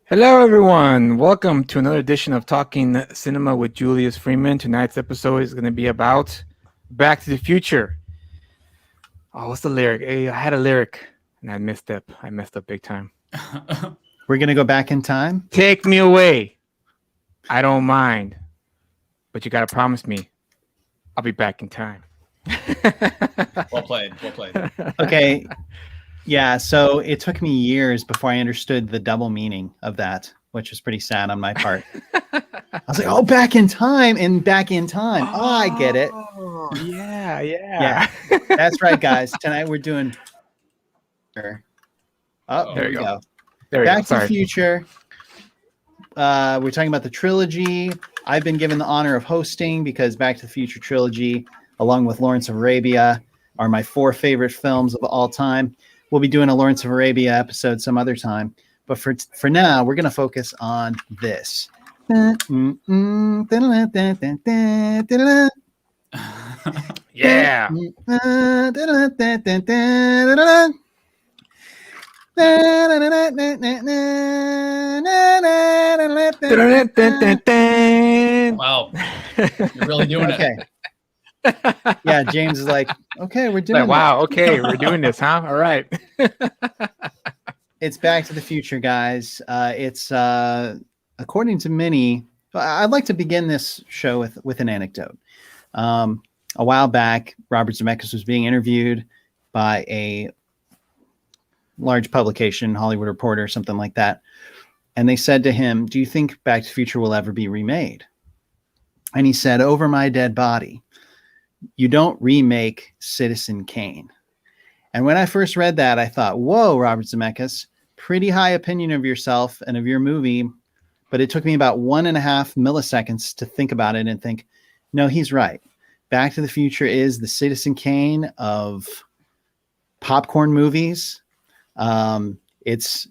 Hello, everyone. Welcome to another edition of Talking Cinema with Julius Freeman. Tonight's episode is going to be about Back to the Future. Oh, what's the lyric? Hey, I had a lyric and I messed up. I messed up big time. We're going to go back in time? Take me away. I don't mind. But you got to promise me I'll be back in time. Well played. Well played. Okay. Yeah, so it took me years before I understood the double meaning of that, which was pretty sad on my part. I was like, oh, back in time and back in time. Oh, I get it. Yeah. That's right, guys. Tonight we're doing... Oh, there you go. Back to the Future. We're talking about the trilogy. I've been given the honor of hosting because Back to the Future Trilogy, along with Lawrence of Arabia, are my 4 favorite films of all time. We'll be doing a Lawrence of Arabia episode some other time. But for now, we're going to focus on this. Yeah. Wow. You're really doing it. Yeah, James is like, okay, we're doing it. Wow, okay, we're doing this, huh? All right. It's Back to the Future, guys. It's according to many, I'd like to begin this show with an anecdote. A while back, Robert Zemeckis was being interviewed by a large publication, Hollywood Reporter, something like that. And they said to him, do you think Back to the Future will ever be remade? And he said, over my dead body. You don't remake Citizen Kane. And when I first read that, I thought, whoa, Robert Zemeckis, pretty high opinion of yourself and of your movie. But it took me about 1.5 milliseconds to think about it and think, no, he's right. Back to the Future is the Citizen Kane of popcorn movies. It's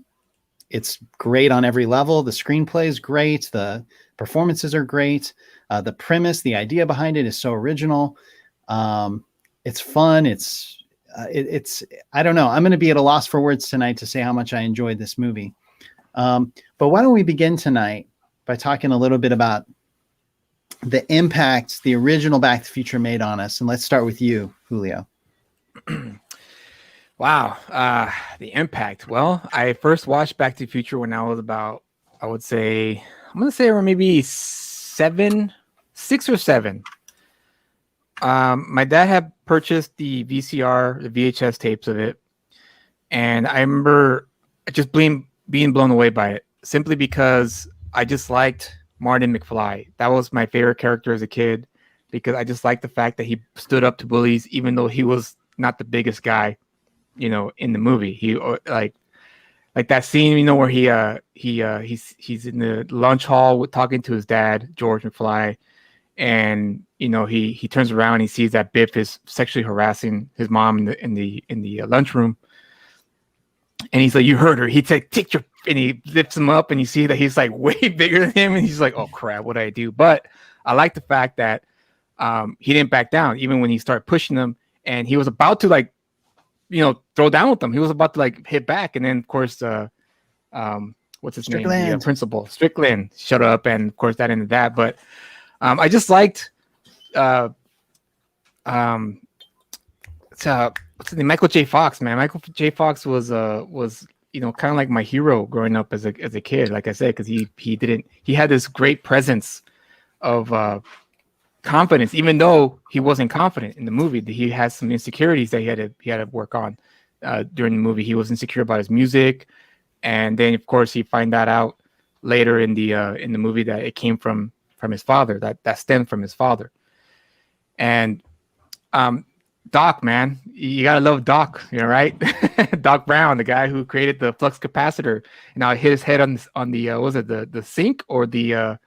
great on every level. The screenplay is great. The performances are great. The premise, the idea behind it is so original. It's fun. It's I don't know. I'm going to be at a loss for words tonight to say how much I enjoyed this movie. But why don't we begin tonight by talking a little bit about the impact the original Back to the Future made on us. And let's start with you, Julio. Wow. The impact. Well, I first watched Back to the Future when I was about, I'm going to say around maybe 6 or 7. My dad had purchased the VCR, the VHS tapes of it. And I remember just being blown away by it simply because I just liked Martin McFly. That was my favorite character as a kid because I just liked the fact that he stood up to bullies, even though he was not the biggest guy, in the movie. He like that scene, where he's in the lunch hall talking to his dad, George McFly. And he turns around and he sees that Biff is sexually harassing his mom in the lunchroom, and he's like, "You heard her." He'd say, "Take your," and he lifts him up, and you see that he's like way bigger than him, and he's like, "Oh crap, what do I do?" But I like the fact that he didn't back down, even when he started pushing him, and he was about to throw down with them. He was about to hit back, and then of course, what's his name? The principal, Strickland, shut up, and of course that ended that, but. I just liked what's his name? Michael J. Fox, man. Michael J. Fox was kind of like my hero growing up as a kid, like I said, because he had this great presence of confidence, even though he wasn't confident in the movie. He has some insecurities that he had to work on during the movie. He was insecure about his music, and then of course he find that out later in the movie that it came from his father, that stemmed from his father. And Doc, man, you gotta love Doc, right? Doc Brown, the guy who created the flux capacitor, and now hit his head on the was it the sink or the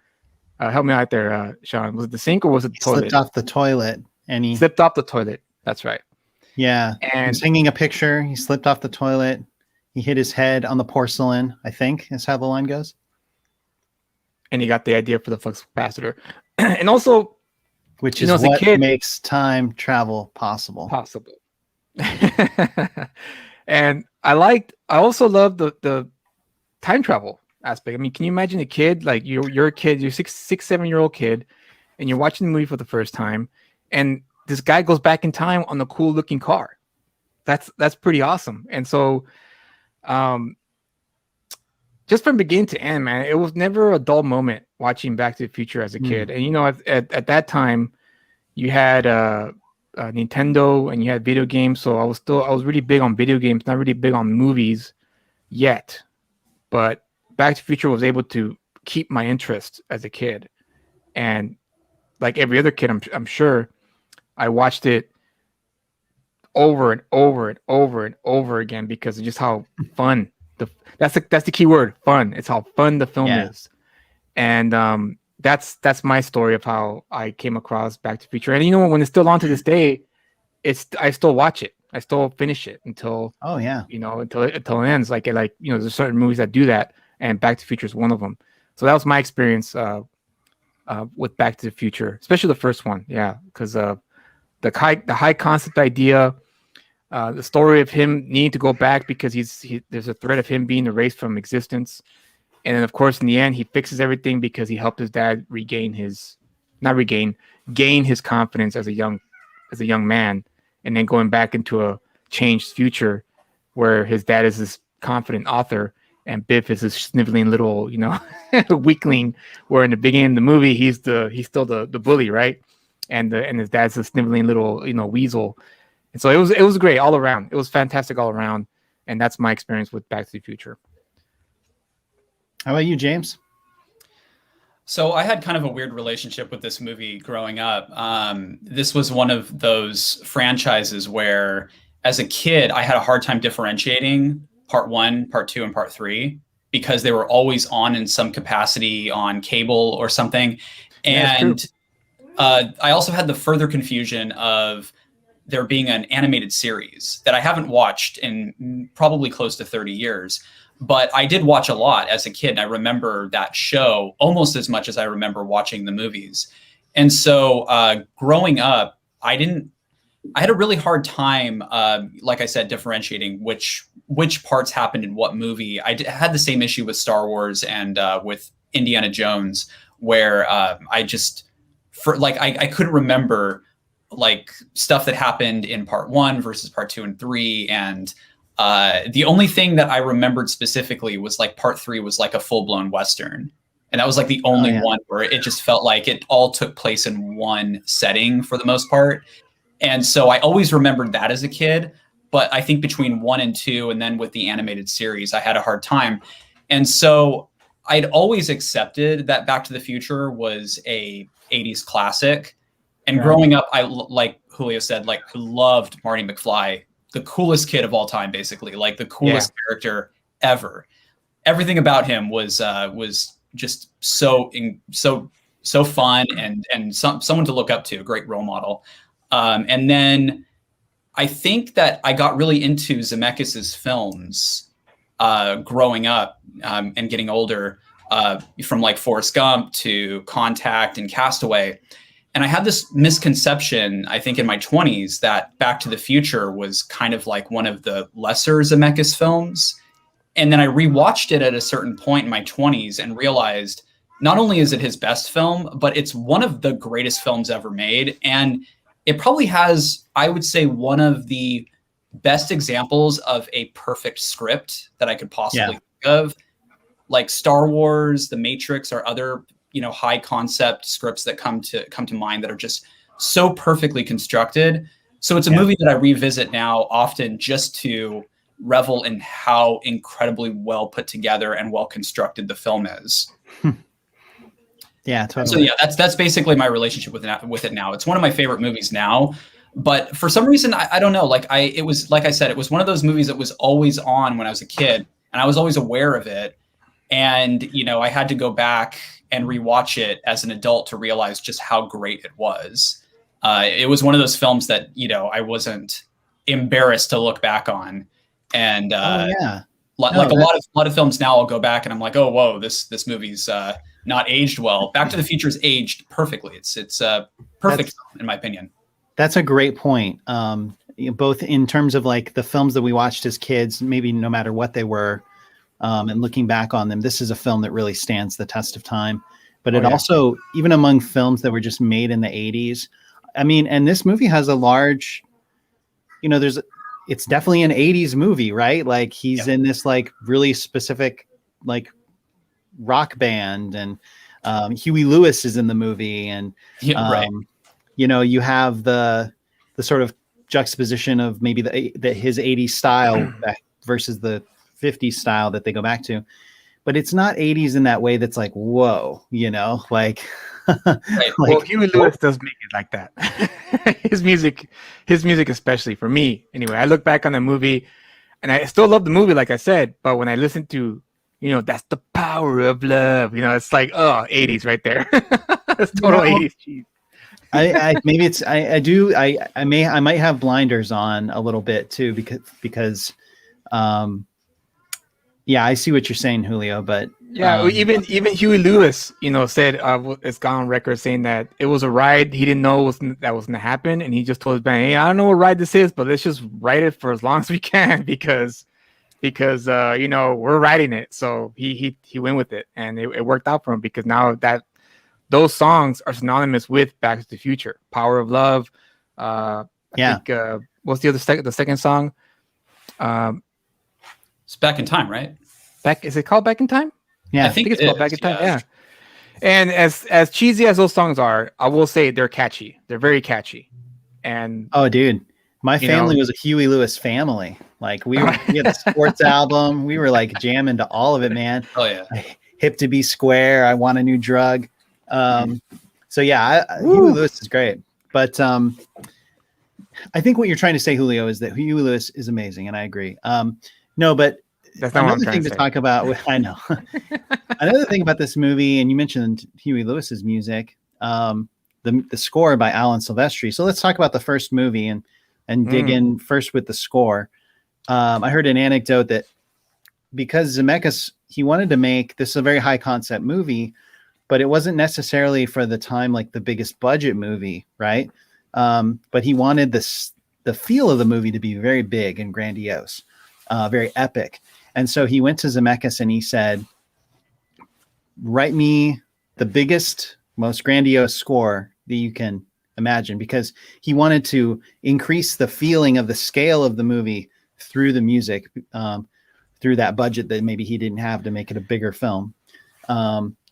help me out there, Sean, was it the sink or was it the toilet? Slipped off the toilet, and he slipped off the toilet. That's right. Yeah, and he was hanging a picture. He slipped off the toilet. He hit his head on the porcelain, I think is how the line goes. And he got the idea for the flux capacitor. And also, which is what makes time travel possible. And I also love the time travel aspect. I mean, can you imagine a kid like you're a kid, you're 7-year-old kid, and you're watching the movie for the first time, and this guy goes back in time on a cool looking car. That's pretty awesome. And so, just from beginning to end, man, it was never a dull moment watching Back to the Future as a kid. And at that time, you had Nintendo and you had video games. So I was really big on video games, not really big on movies yet. But Back to the Future was able to keep my interest as a kid, and like every other kid, I'm sure, I watched it over and over and over and over again because of just how fun that's the key word, fun. It's how fun the film is, and that's my story of how I came across Back to the Future. And when it's still on to this day, I still watch it. I still finish it until until it ends. Like there's certain movies that do that, and Back to the Future is one of them. So that was my experience with Back to the Future, especially the first one. Yeah, because the high concept idea, the story of him needing to go back because there's a threat of him being erased from existence, and then of course in the end he fixes everything because he helped his dad gain his confidence as a young man, and then going back into a changed future where his dad is this confident author and Biff is this sniveling little weakling, where in the beginning of the movie he's still the bully, right? And his dad's a sniveling little weasel. And so it was great all around. It was fantastic all around, and that's my experience with Back to the Future. How about you, James? So I had kind of a weird relationship with this movie growing up. This was one of those franchises where, as a kid, I had a hard time differentiating part 1, part 2, and part 3 because they were always on in some capacity on cable or something. And I also had the further confusion of there being an animated series that I haven't watched in probably close to 30 years. But I did watch a lot as a kid, and I remember that show almost as much as I remember watching the movies. And so growing up, I had a really hard time, like I said, differentiating which parts happened in what movie. I had the same issue with Star Wars and with Indiana Jones, where I couldn't remember like stuff that happened in part 1 versus part 2 and 3. And the only thing that I remembered specifically was like part 3 was like a full-blown Western. And that was like the only one where it just felt like it all took place in one setting for the most part. And so I always remembered that as a kid. But I think between 1 and 2, and then with the animated series, I had a hard time. And so I'd always accepted that Back to the Future was a 80s classic. And growing up, I, like Julio said, like loved Marty McFly, the coolest kid of all time, basically, like the coolest character ever. Everything about him was just so fun and someone to look up to, a great role model. And then I think that I got really into Zemeckis's films growing up and getting older, from like Forrest Gump to Contact and Castaway. And I had this misconception, I think in my 20s, that Back to the Future was kind of like one of the lesser Zemeckis films. And then I rewatched it at a certain point in my 20s and realized not only is it his best film, but it's one of the greatest films ever made. And it probably has, I would say, one of the best examples of a perfect script that I could possibly think of. Like Star Wars, The Matrix, or other high concept scripts that come to mind that are just so perfectly constructed. So it's a movie that I revisit now often just to revel in how incredibly well put together and well constructed the film is. Yeah, totally. So that's basically my relationship with it now. It's one of my favorite movies now, but for some reason I don't know. It was like I said, it was one of those movies that was always on when I was a kid, and I was always aware of it. And I had to go back and rewatch it as an adult to realize just how great it was. It was one of those films that, I wasn't embarrassed to look back on. And a lot of films now I'll go back and I'm like, oh, whoa, this movie's not aged well. Back to the Future's aged perfectly. It's a perfect film, in my opinion. That's a great point. Both in terms of like the films that we watched as kids, maybe no matter what they were And looking back on them, this is a film that really stands the test of time. But it Oh, yeah. also, even among films that were just made in the 80s, I mean, and this movie has a large, you know, it's definitely an 80s movie, right? Like he's in this like really specific like rock band, and Huey Lewis is in the movie, and Right. you know, you have the sort of juxtaposition of maybe his 80s style versus the 50s style that they go back to. But it's not 80s in that way that's like, whoa, you know, like, Right. Well, Huey Lewis does make it like that. his music especially, for me anyway. I look back on the movie and I still love the movie, like I said, but when I listen to, you know, that's the power of love, you know, it's like, oh, 80s right there. It's total 80s cheese. I maybe it's I might have blinders on a little bit too, because yeah, I see what you're saying, Julio, but Yeah, even Huey Lewis, you know, said it's gone on record saying that it was a ride he didn't know that was gonna happen, and he just told his band, "Hey, I don't know what ride this is, but let's just ride it for as long as we can because you know, we're riding it." So he went with it, and it worked out for him because now that those songs are synonymous with Back to the Future, Power of Love. I think what's the second song? It's Back in Time, right? Is it called Back in Time? Yeah, I think it's called Back in Time. Yeah. And as cheesy as those songs are, I will say they're catchy. They're very catchy. And oh, dude, my family was a Huey Lewis family. Like we had the sports album. We were like jamming to all of it, man. Oh yeah. Hip to be square. I want a new drug. So yeah, Huey Lewis is great. But I think what you're trying to say, Julio, is that Huey Lewis is amazing, and I agree. No, but that's not another thing to talk about. I know. Another thing about this movie, and you mentioned Huey Lewis's music, the score by Alan Silvestri. So let's talk about the first movie and dig in first with the score. I heard an anecdote that because Zemeckis, he wanted to make this a very high concept movie, but it wasn't necessarily for the time like the biggest budget movie, right? But he wanted the feel of the movie to be very big and grandiose, very epic. And so he went to Zemeckis and he said, write me the biggest, most grandiose score that you can imagine, because he wanted to increase the feeling of the scale of the movie through the music, through that budget that maybe he didn't have to make it a bigger film,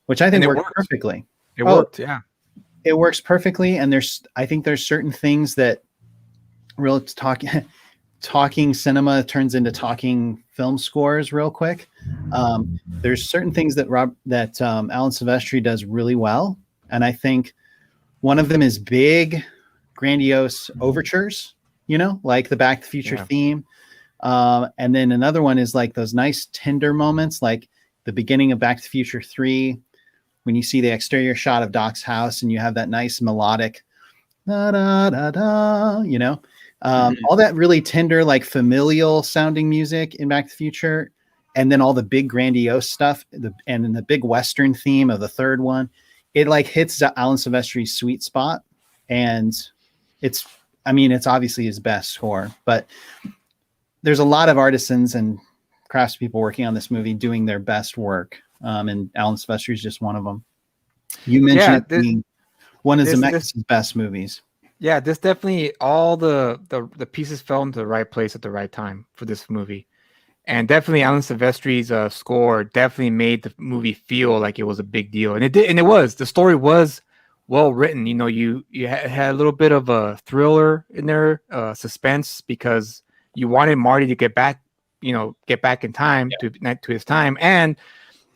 which I think worked perfectly. It worked, yeah. It works perfectly. And I think there's certain things that real talking cinema turns into talking film scores real quick. There's certain things that Alan Silvestri does really well. And I think one of them is big, grandiose overtures, you know, like the Back to the Future theme. And then another one is like those nice tender moments, like the beginning of Back to the Future 3, when you see the exterior shot of Doc's house and you have that nice melodic, da, da, da, da, you know, all that really tender, like familial sounding music in Back to the Future. And then all the big grandiose stuff, and then the big Western theme of the third one, it like hits Alan Silvestri's sweet spot. And it's obviously his best score, but there's a lot of artisans and craftspeople working on this movie doing their best work. And Alan Silvestri is just one of them. You mentioned being one of Zemeckis' best movies. Yeah, this definitely, all the pieces fell into the right place at the right time for this movie. And definitely Alan Silvestri's score definitely made the movie feel like it was a big deal. And it did, and it was. The story was well written. You know, you had a little bit of a thriller in there, suspense, because you wanted Marty to get back in time to his time. And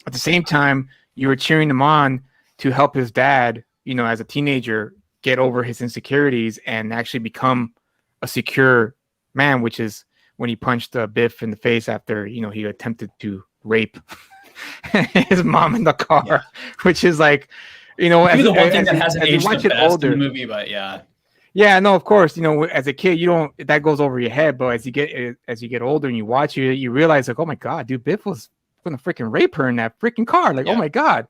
at the same time, you were cheering him on to help his dad, you know, as a teenager, get over his insecurities and actually become a secure man, which is when he punched Biff in the face after, you know, he attempted to rape his mom in the car, which is like, you know, as the one thing that hasn't aged the best in the movie, but yeah. Yeah, no, of course, you know, as a kid, that goes over your head, but as you get older and you watch it, you realize like, oh my God, dude, Biff was gonna freaking rape her in that freaking car, like, oh my God.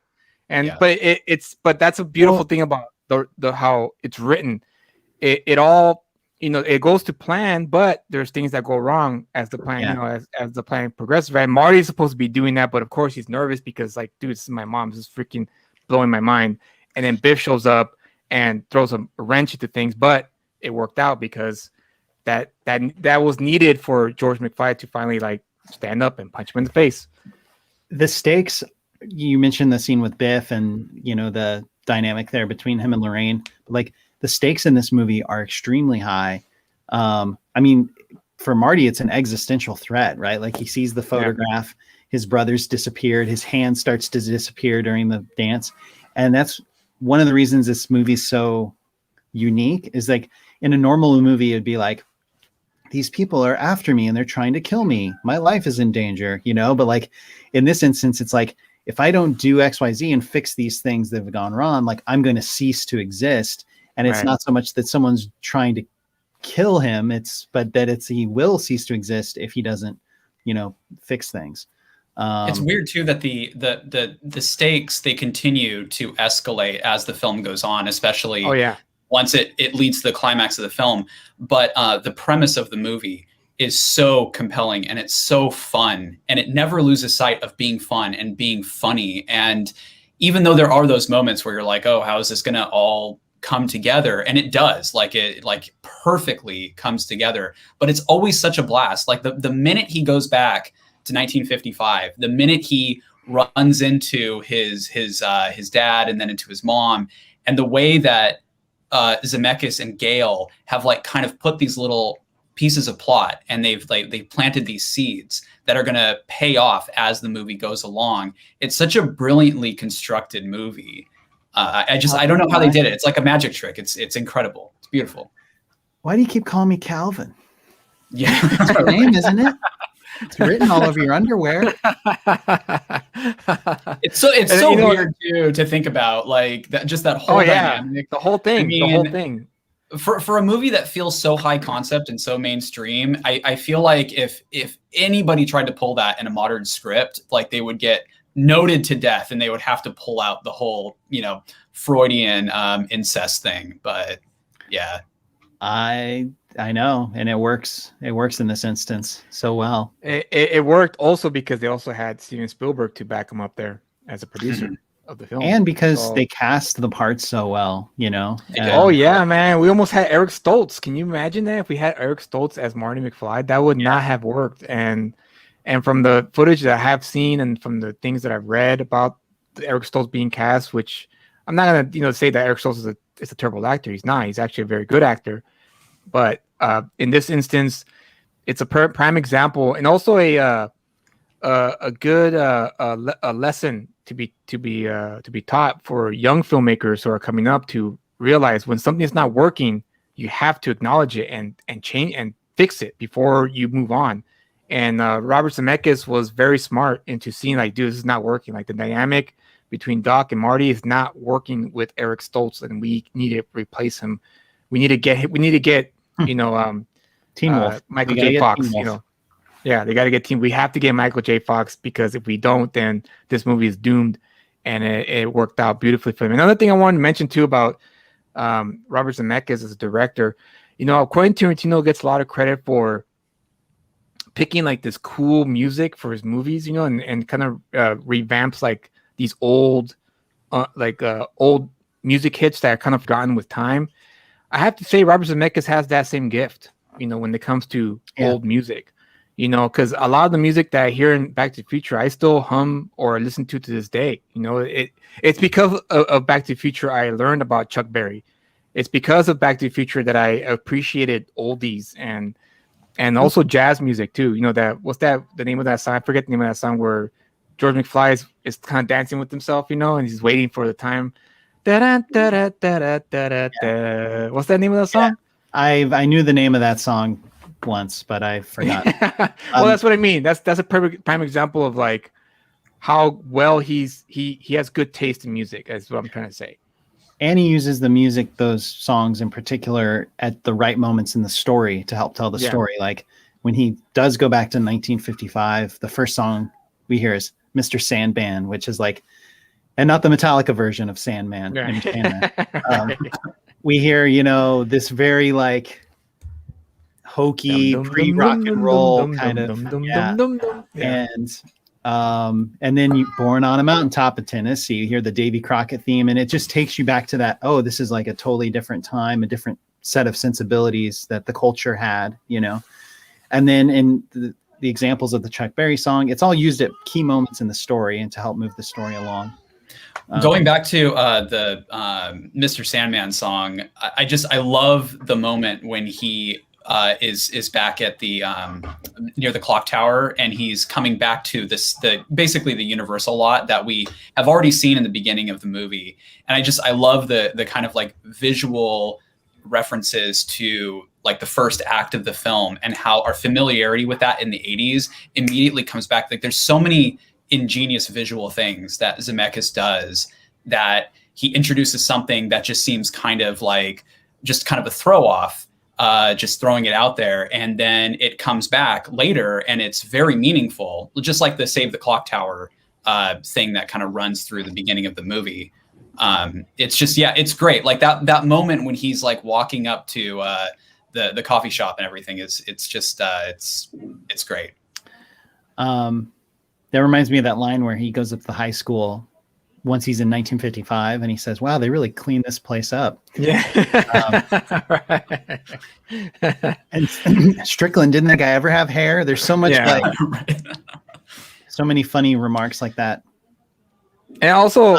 And but that's a beautiful thing about the how it's written. It all it goes to plan, but there's things that go wrong as the plan, as the plan progresses, right? Marty's supposed to be doing that, but of course he's nervous because like, dude, this is my mom. This is freaking blowing my mind. And then Biff shows up and throws a wrench into things, but it worked out because that was needed for George McFly to finally like stand up and punch him in the face. The stakes, you mentioned the scene with Biff and, the dynamic there between him and Lorraine, but like the stakes in this movie are extremely high. I mean, for Marty, it's an existential threat, right? Like he sees the photograph, his brother's disappeared, his hand starts to disappear during the dance. And that's one of the reasons this movie's so unique is like in a normal movie, it'd be like, these people are after me and they're trying to kill me. My life is in danger, but like in this instance, it's like, if I don't do X, Y, Z and fix these things that have gone wrong, like I'm going to cease to exist. And it's not so much that someone's trying to kill him, but that he will cease to exist if he doesn't, fix things. It's weird too that the stakes, they continue to escalate as the film goes on, especially once it leads to the climax of the film. But the premise of the movie is so compelling and it's so fun, and it never loses sight of being fun and being funny. And even though there are those moments where you're like, oh, how is this going to all come together? And it does, it perfectly comes together, but it's always such a blast. Like the minute he goes back to 1955, the minute he runs into his dad and then into his mom, and the way that Zemeckis and Gale have kind of put these little pieces of plot and they've planted these seeds that are going to pay off as the movie goes along. It's such a brilliantly constructed movie. I don't know how they did it. It's like a magic trick. It's incredible. It's beautiful. Why do you keep calling me Calvin? Yeah, that's your name, isn't it? It's written all over your underwear. It's so weird too to think about, that whole dynamic. The whole thing. The whole thing. For a movie that feels so high concept and so mainstream, I feel like if anybody tried to pull that in a modern script, they would get noted to death and they would have to pull out the whole, Freudian incest thing. But yeah. I know, and it works. It works in this instance so well. It worked also because they also had Steven Spielberg to back him up there as a producer of the film, and because they cast the parts so well. Oh yeah, man! We almost had Eric Stoltz. Can you imagine that if we had Eric Stoltz as Marty McFly? That would not have worked. And from the footage that I have seen and from the things that I've read about Eric Stoltz being cast, which I'm not gonna say that Eric Stoltz is a terrible actor. He's not. He's actually a very good actor. But in this instance, it's a prime example, and also a good a lesson to be taught for young filmmakers who are coming up to realize when something is not working, you have to acknowledge it and change and fix it before you move on. And Robert Zemeckis was very smart into seeing dude, this is not working. The dynamic between Doc and Marty is not working with Eric Stoltz, and we need to replace him. We need to get Teen Wolf, Michael J. Fox. They got to get Teen. We have to get Michael J. Fox, because if we don't, then this movie is doomed. And it worked out beautifully for him. Another thing I wanted to mention too about Robert Zemeckis as a director, Quentin Tarantino gets a lot of credit for picking this cool music for his movies, and kind of revamps these old music hits that are kind of forgotten with time. I have to say Robert Zemeckis has that same gift, when it comes to old music, because a lot of the music that I hear in Back to the Future, I still hum or listen to this day. It's because of Back to the Future I learned about Chuck Berry. It's because of Back to the Future that I appreciated oldies and also jazz music too. The name of that song? I forget the name of that song where George McFly is kind of dancing with himself, and he's waiting for the time. What's that name of that song? I knew the name of that song once, but I forgot. Well, that's what I mean. That's a perfect prime example of how well he has good taste in music. Is what I'm trying to say. And he uses the music, those songs in particular, at the right moments in the story to help tell the story. When he does go back to 1955, the first song we hear is Mr. Sandman, which is and not the Metallica version of Sandman. Right. We hear, this very hokey Dum, dum, pre dum, rock dum, and dum, roll dum, kind dum, of, dum, dum, yeah. dum, dum. Yeah. And then you Born on a Mountaintop of Tennessee, you hear the Davy Crockett theme, and it just takes you back to that. Oh, this is like a totally different time, a different set of sensibilities that the culture had, you know. And then in the examples of the Chuck Berry song, it's all used at key moments in the story and to help move the story along. Going back to the Mr. Sandman song, I love the moment when he is back at the near the clock tower, and he's coming back to basically the Universal lot that we have already seen in the beginning of the movie. And I love the kind of like visual references to like the first act of the film, and how our familiarity with that in the 80s immediately comes back. Like there's so many ingenious visual things that Zemeckis does, that he introduces something that just seems kind of like just kind of a throw off, just throwing it out there, and then it comes back later and it's very meaningful, just like the Save the Clock Tower thing that kind of runs through the beginning of the movie. It's just, yeah, it's great. Like that moment when he's like walking up to the coffee shop and everything it's just it's great. That reminds me of that line where he goes up to the high school once he's in 1955 and he says, wow, they really cleaned this place up. Yeah. And Strickland, didn't that guy ever have hair? There's so much like so many funny remarks like that. And also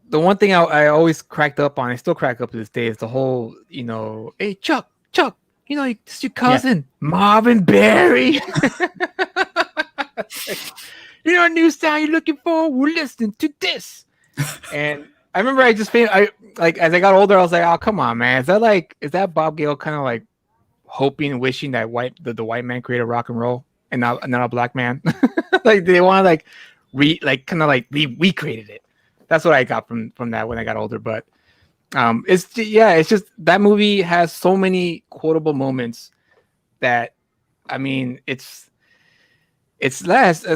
the one thing I always cracked up on, I still crack up to this day, is the whole, you know, hey Chuck, you know, it's your cousin, Marvin Berry. You know, a new sound you're looking for? We're listening to this. And I remember as I got older, I was like, oh, come on, man. Is that Bob Gale kind of like hoping and wishing that the white man created rock and roll and not a black man? Like they want to we created it. That's what I got from that when I got older. But it's just that movie has so many quotable moments that, I mean, it's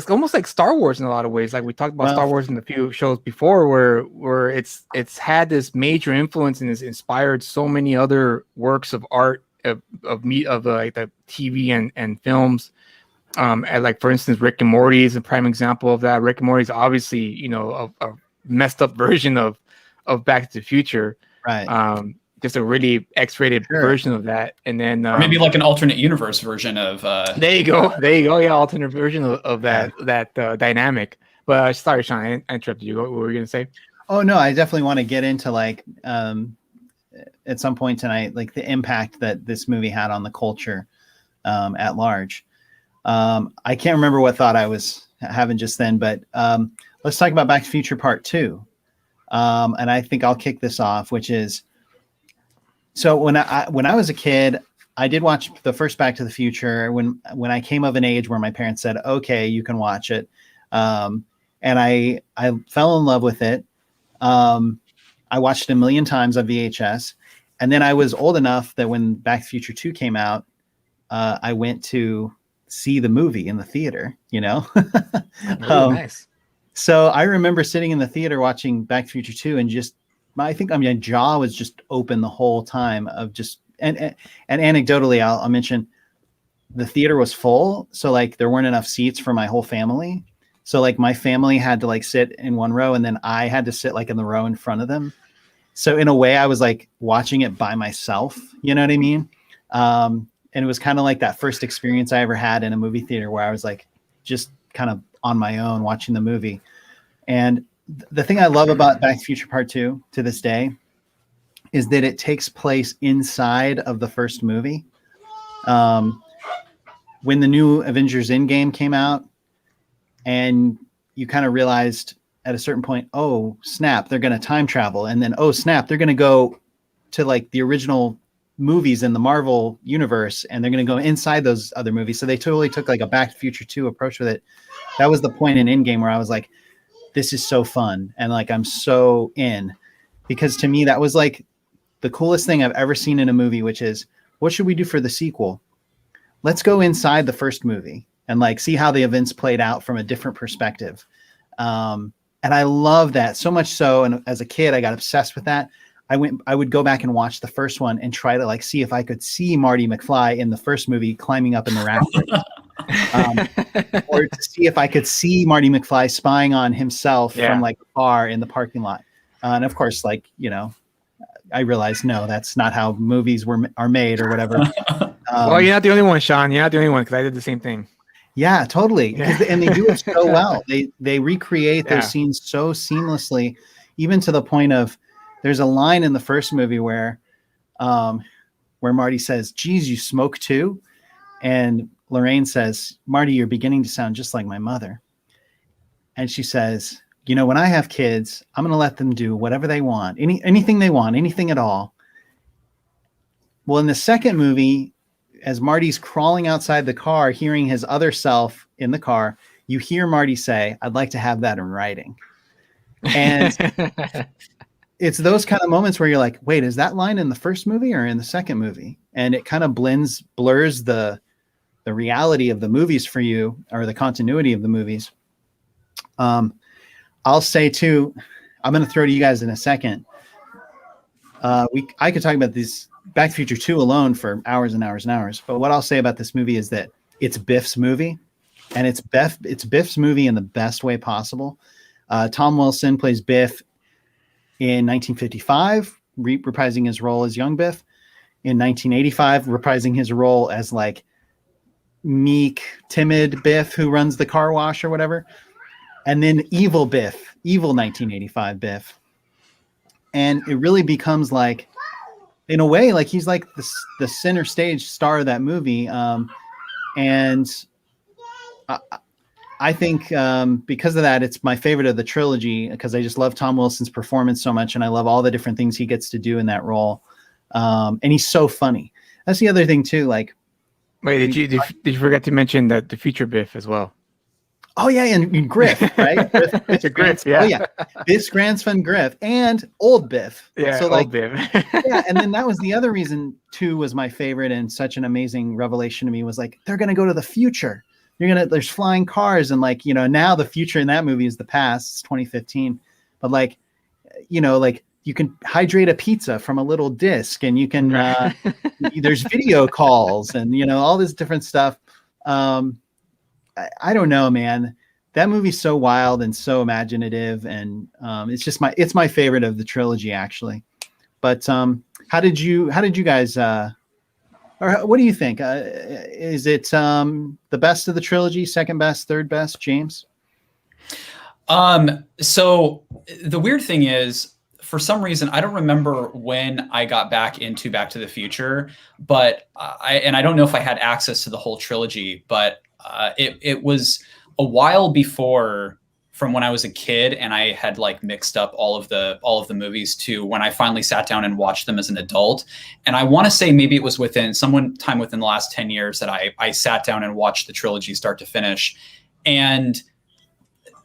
almost like Star Wars in a lot of ways. Like we talked about Star Wars in a few shows before, where it's had this major influence and has inspired so many other works of art of like the TV and films. And like for instance, Rick and Morty is a prime example of that. Rick and Morty is obviously, you know, a messed up version of Back to the Future. Right. Just a really X-rated version of that, and then or maybe like an alternate universe version of. There you go. Yeah, alternate version of that dynamic. But sorry, Sean, I interrupted you. What were you gonna say? Oh no, I definitely want to get into like at some point tonight, like the impact that this movie had on the culture at large. I can't remember what thought I was having just then, but let's talk about Back to the Future Part 2. And I think I'll kick this off, which is, so when I was a kid, I did watch the first Back to the Future when I came of an age where my parents said, okay, you can watch it. And I fell in love with it. I watched it a million times on VHS. And then I was old enough that when Back to the Future 2 came out, I went to see the movie in the theater, you know? Nice. So I remember sitting in the theater watching Back to the Future 2 and my jaw was just open the whole time of just, and anecdotally, I'll mention the theater was full. So like there weren't enough seats for my whole family. So like my family had to like sit in one row and then I had to sit like in the row in front of them. So in a way I was like watching it by myself, you know what I mean? And it was kind of like that first experience I ever had in a movie theater where I was like just kind of on my own watching the movie. And the thing I love about Back to the Future Part 2 to this day is that it takes place inside of the first movie. When the new Avengers Endgame came out and you kind of realized at a certain point, oh snap, they're going to time travel. And then, oh snap, they're going to go to like the original movies in the Marvel universe and they're going to go inside those other movies. So they totally took like a Back to the Future 2 approach with it. That was the point in Endgame where I was like, this is so fun. And like, I'm so in, because to me, that was like the coolest thing I've ever seen in a movie, which is, what should we do for the sequel? Let's go inside the first movie and like see how the events played out from a different perspective. And I love that so much so. And as a kid, I got obsessed with that. I would go back and watch the first one and try to like see if I could see Marty McFly in the first movie climbing up in the rafters. Or to see if I could see Marty McFly spying on himself from like a car in the parking lot. And of course, like, you know, I realized, no, that's not how movies are made or whatever. Well, you're not the only one, Sean. You're not the only one, because I did the same thing. Yeah, totally. And they do it so well. They recreate those scenes so seamlessly, even to the point of there's a line in the first movie where Marty says, "Geez, you smoke too?" And Lorraine says, "Marty, you're beginning to sound just like my mother." And she says, "You know, when I have kids, I'm going to let them do whatever they want, anything they want, anything at all." Well, in the second movie, as Marty's crawling outside the car, hearing his other self in the car, you hear Marty say, "I'd like to have that in writing." And it's those kind of moments where you're like, wait, is that line in the first movie or in the second movie? And it kind of blurs the reality of the movies for you, or the continuity of the movies. I'll say too, I'm going to throw to you guys in a second. I could talk about this Back to the Future 2 alone for hours and hours and hours. But what I'll say about this movie is that it's Biff's movie, and it's Biff's movie in the best way possible. Tom Wilson plays Biff in 1955, reprising his role as young Biff. In 1985, reprising his role as like meek, timid Biff who runs the car wash or whatever. And then evil Biff, evil 1985 Biff. And it really becomes like, in a way, like he's like the center stage star of that movie. And I think because of that, it's my favorite of the trilogy, because I just love Tom Wilson's performance so much, and I love all the different things he gets to do in that role. And he's so funny. That's the other thing too. Like, wait, did you forget to mention that the future Biff as well? Oh yeah, and Griff, right? Griff, yeah. Oh yeah, Biff's grandson Griff and old Biff. Yeah, so old Biff. Yeah, and then that was the other reason 2 was my favorite, and such an amazing revelation to me was like, they're gonna go to the future. There's flying cars, and like, you know, now the future in that movie is the past. It's 2015, but like, you know, like you can hydrate a pizza from a little disc, and you can there's video calls, and you know, all this different stuff. I don't know, man. That movie's so wild and so imaginative, and it's my favorite of the trilogy, actually. But how did you guys? Or what do you think? Is it the best of the trilogy, second best, third best, James? So the weird thing is, for some reason, I don't remember when I got back into Back to the Future, but I don't know if I had access to the whole trilogy, but it was a while before, from when I was a kid, and I had like mixed up all of the movies to when I finally sat down and watched them as an adult. And I want to say maybe it was within the last 10 years that I sat down and watched the trilogy start to finish. And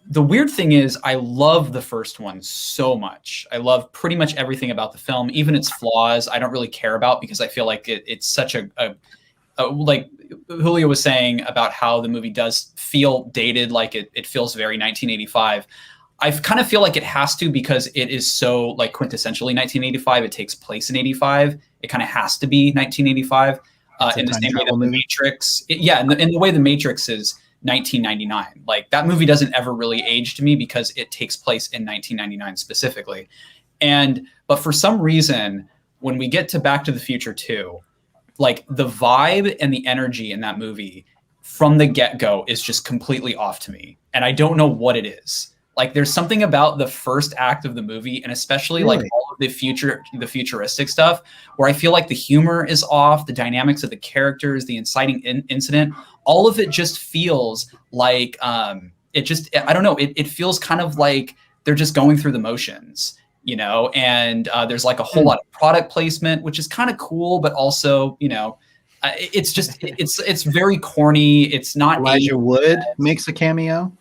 the weird thing is, I love the first one so much. I love pretty much everything about the film, even its flaws. I don't really care about, because I feel like it's such a like Julio was saying about how the movie does feel dated, like it feels very 1985. I kind of feel like it has to, because it is so like quintessentially 1985. It takes place in 85. It kind of has to be 1985 in the same way that The Matrix. In the way The Matrix is 1999. Like, that movie doesn't ever really age to me, because it takes place in 1999 specifically. But for some reason, when we get to Back to the Future 2, like the vibe and the energy in that movie from the get-go is just completely off to me. And I don't know what it is. Like, there's something about the first act of the movie, and especially like all of the futuristic stuff, where I feel like the humor is off, the dynamics of the characters, the inciting incident, all of it just feels like I don't know. It feels kind of like they're just going through the motions, you know, and there's like a whole lot of product placement, which is kind of cool, but also, you know, it's just, it's very corny. It's not. Elijah Wood makes a cameo.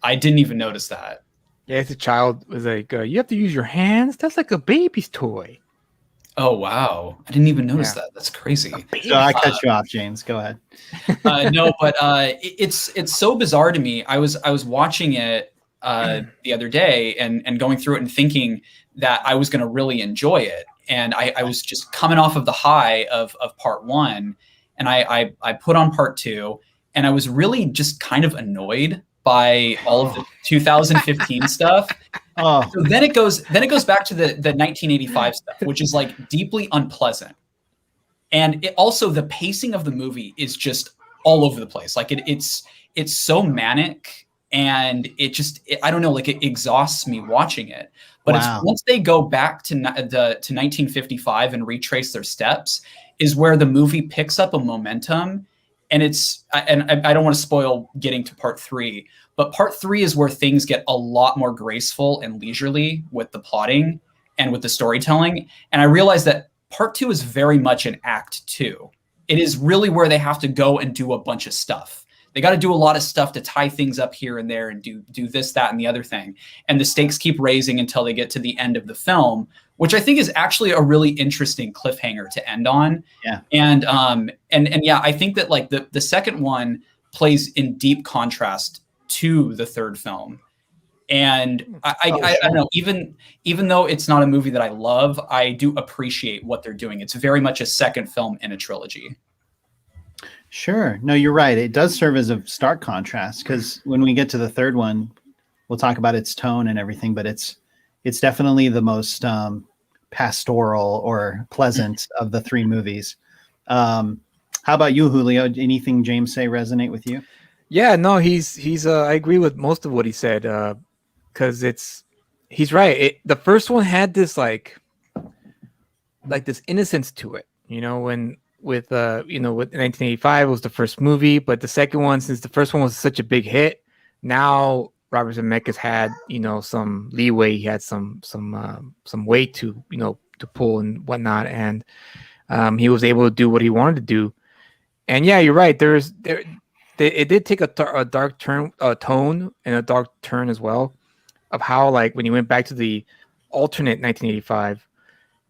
I didn't even notice that. Yeah, as a child was like, you have to use your hands. That's like a baby's toy. Oh, wow. I didn't even notice that. That's crazy. So I cut you off, James. Go ahead. No, but it's so bizarre to me. I was watching it the other day and going through it and thinking that I was going to really enjoy it. And I was just coming off of the high of part one, and I put on part two, and I was really just kind of annoyed by all of the 2015 stuff. Oh, So then it goes back to the 1985 stuff, which is like deeply unpleasant. And it also, the pacing of the movie is just all over the place. Like it's so manic, and I don't know, like it exhausts me watching it. But wow. it's once they go back to 1955 and retrace their steps is where the movie picks up a momentum. And I don't want to spoil getting to part three, but part three is where things get a lot more graceful and leisurely with the plotting and with the storytelling. And I realized that part two is very much an act two. It is really where they have to go and do a bunch of stuff. They got to do a lot of stuff to tie things up here and there and do this, that, and the other thing. And the stakes keep raising until they get to the end of the film, which I think is actually a really interesting cliffhanger to end on. Yeah. And yeah, I think that like the second one plays in deep contrast to the third film. And I don't know, even though it's not a movie that I love, I do appreciate what they're doing. It's very much a second film in a trilogy. Sure. No, you're right. It does serve as a stark contrast, because when we get to the third one, we'll talk about its tone and everything, but it's definitely the most pastoral or pleasant of the three movies. How about you, Julio? Anything James say resonate with you? Yeah, no, he's I agree with most of what he said, because he's right. The first one had this like this innocence to it, with 1985 was the first movie, but the second one, since the first one was such a big hit, now Robert Zemeckis had some leeway. He had some weight to to pull and whatnot, and he was able to do what he wanted to do. And yeah, you're right. It did take a dark tone and a dark turn as well, of how, like, when you went back to the alternate 1985,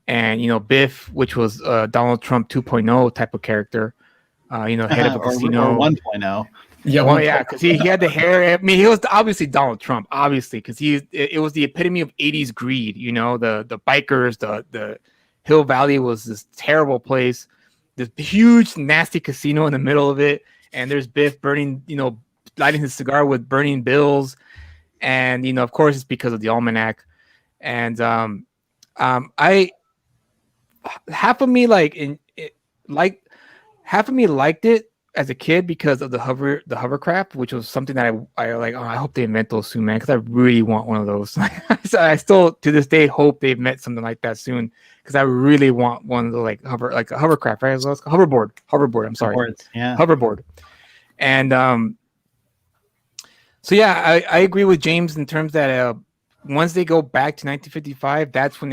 and Biff, which was Donald Trump 2.0 type of character, head of a casino, or 1.0. Yeah, well, yeah, because he had the hair. I mean, he was obviously Donald Trump, obviously, because it was the epitome of 80s greed. The bikers, the Hill Valley was this terrible place, this huge nasty casino in the middle of it, and there's Biff burning, lighting his cigar with burning bills, and of course it's because of the almanac, and half of me liked it as a kid because of the hovercraft, which was something that I like. Oh, I hope they invent those soon, man, because I really want one of those. So I still to this day hope they invent something like that soon, because I really want one of the like a hovercraft, right? Hoverboard. I'm sorry, hoverboard. And so yeah, I agree with James in terms that once they go back to 1955, that's when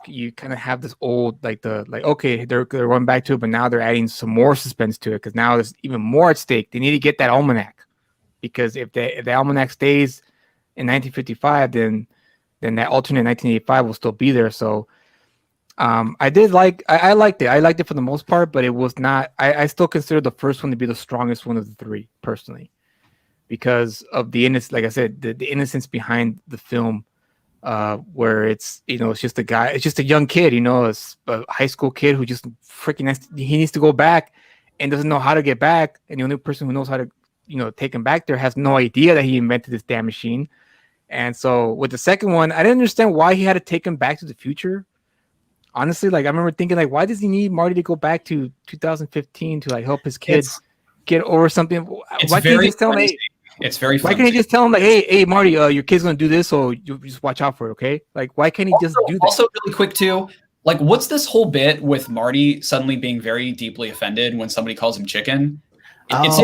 you kind of have this old okay, they're going back to it, but now they're adding some more suspense to it, because now there's even more at stake. They need to get that almanac, because if the almanac stays in 1955, then that alternate 1985 will still be there. So I liked it. I liked it for the most part, but it was not. I still consider the first one to be the strongest one of the three, personally, because of the innocence. Like I said, the innocence behind the film. Where it's just a guy, it's just a young kid, a high school kid who just freaking he needs to go back and doesn't know how to get back, and the only person who knows how to take him back there has no idea that he invented this damn machine. And so with the second one, I didn't understand why he had to take him back to the future. Honestly, like, I remember thinking, like, why does he need Marty to go back to 2015 to like help his kids get over something? Why can't he just tell him, hey, it's very why can't he just tell him, like, hey, Marty, your kid's gonna do this, so you just watch out for it, okay? Like, why can't he just do that? Also, really quick too, like, what's this whole bit with Marty suddenly being very deeply offended when somebody calls him chicken? It's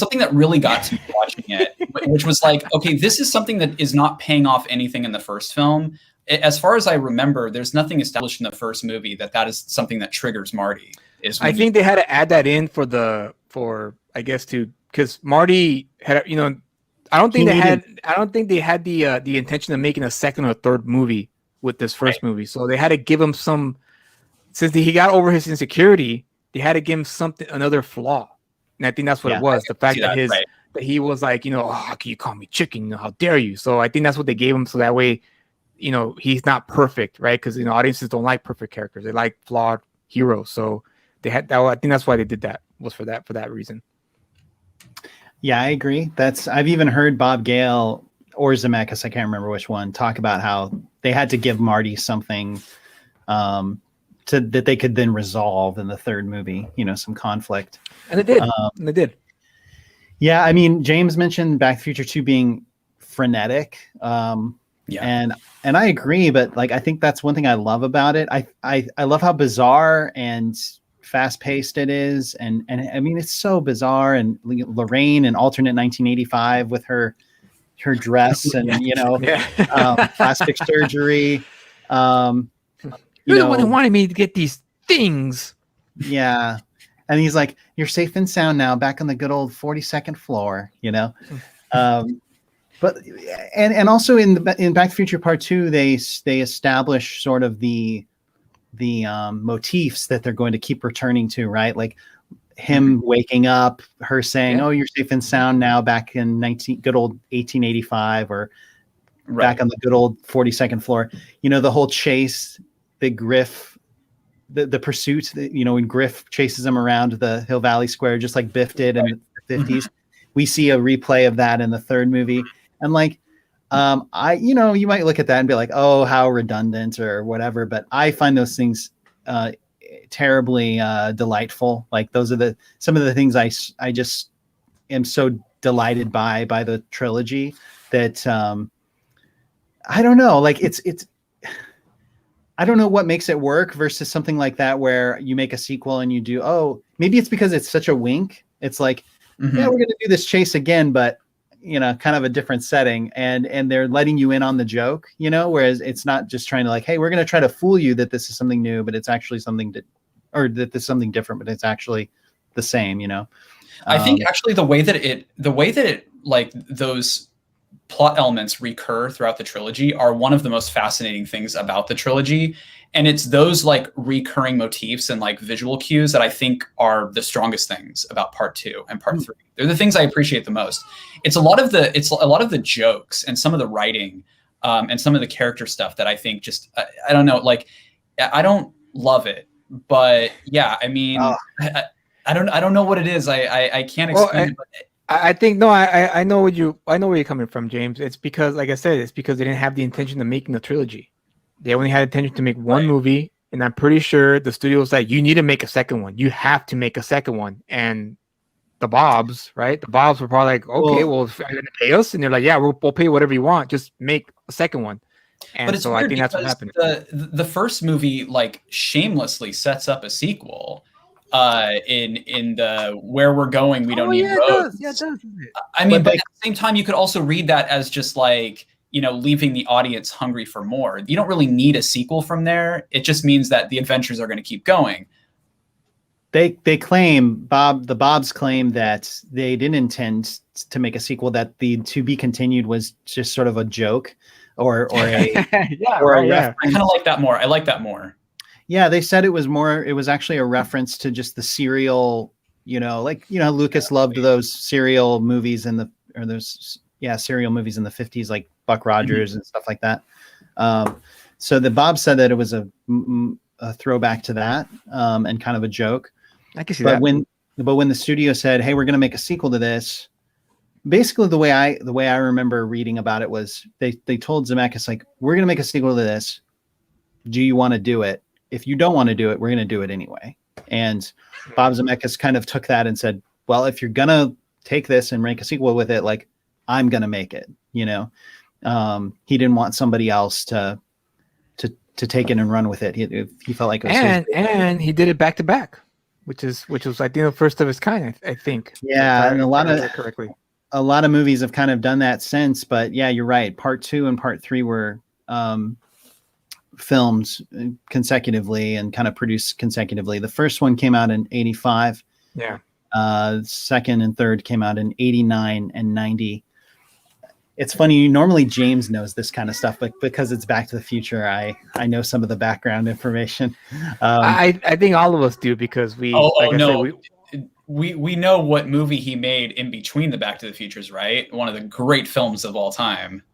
something that really got to me watching it, which was like, okay, this is something that is not paying off anything in the first film. As far as I remember, there's nothing established in the first movie that is something that triggers Marty. I think they had to add that in because Marty had, I don't think they had the intention of making a second or third movie with this first movie. So they had to give him since he got over his insecurity, they had to give him another flaw. And I think that's what it was. The fact that that he was like, how can you call me chicken? How dare you? So I think that's what they gave him. So that way he's not perfect, right? Because audiences don't like perfect characters; they like flawed heroes. So they had that. I think that's why they did that. Was for that reason. Yeah, I agree. I've even heard Bob Gale or Zemeckis, I can't remember which one, talk about how they had to give Marty something that they could then resolve in the third movie, some conflict. And they did. Yeah, I mean, James mentioned Back to the Future 2 being frenetic. And I agree, but like I think that's one thing I love about it. I love how bizarre and fast-paced it is, and I mean it's so bizarre. And Lorraine in alternate 1985 with her dress and plastic surgery. You're the one who wanted me to get these things. Yeah. And he's like, "You're safe and sound now, back on the good old 42nd floor," But and also in Back to the Future Part 2, they establish sort of the motifs that they're going to keep returning to, right? Like him waking up, her saying, "Oh, you're safe and sound now, back in good old 1885, or back on the good old 42nd floor." The whole chase, the Griff. The pursuit, when Griff chases him around the Hill Valley Square, just like Biff did in the 50s. We see a replay of that in the third movie. And like, you might look at that and be like, oh, how redundant or whatever. But I find those things terribly delightful. Like those are some of the things I just am so delighted by the trilogy that I don't know. Like it's I don't know what makes it work versus something like that where you make a sequel and you do, maybe it's because it's such a wink. It's like, yeah, we're going to do this chase again, but kind of a different setting, and they're letting you in on the joke, whereas it's not just trying to like, hey, we're going to try to fool you that this is something new, but it's actually or that this is something different, but it's actually the same, I think actually the way that it like those plot elements recur throughout the trilogy are one of the most fascinating things about the trilogy. And it's those like recurring motifs and like visual cues that I think are the strongest things about part 2 and part 3. They're the things I appreciate the most. It's a lot of the jokes and some of the writing and some of the character stuff that I think just, I don't know, like I don't love it, but yeah, I mean, I don't know what it is. I can't explain it. But I think I know where you're coming from, James. It's because, like I said, they didn't have the intention of making a trilogy. They only had intention to make one movie, and I'm pretty sure the studio was like, "You need to make a second one. You have to make a second one." And the Bobs, right? The Bobs were probably like, "Okay, well, if you're gonna pay us," and they're like, "Yeah, we'll pay whatever you want. Just make a second one." And but it's so I think that's what happened. The first movie like shamelessly sets up a sequel. In the Where We're Going, We Don't Need Roads. It does. I mean, but at the same time, you could also read that as just like, leaving the audience hungry for more. You don't really need a sequel from there. It just means that the adventures are going to keep going. They claim, the Bobs claim that they didn't intend to make a sequel, that the to be continued was just sort of a joke or a I kind of like that more. I like that more. Yeah, they said it was actually a reference to just the serial, Lucas loved those serial movies serial movies in the 50s, like Buck Rogers and stuff like that. So the Bob said that it was a throwback to that and kind of a joke. I can see that. But when the studio said, "Hey, we're going to make a sequel to this," basically the way I remember reading about it was they told Zemeckis, like, "We're going to make a sequel to this. Do you want to do it? If you don't want to do it, we're going to do it anyway." And Bob Zemeckis kind of took that and said, "Well, if you're going to take this and make a sequel with it, like, I'm going to make it." He didn't want somebody else to take it and run with it. He felt like it was and he did it back to back, which was I think the first of its kind. I think. Yeah, and a lot of movies have kind of done that since. But yeah, you're right. Part 2 and Part 3 were filmed consecutively and kind of produced consecutively. The first one came out in 85. Yeah. Second and third came out in 89 and 90. It's funny. Normally James knows this kind of stuff, but because it's Back to the Future, I know some of the background information. I think all of us do, because we. We know what movie he made in between the Back to the Futures, right? One of the great films of all time.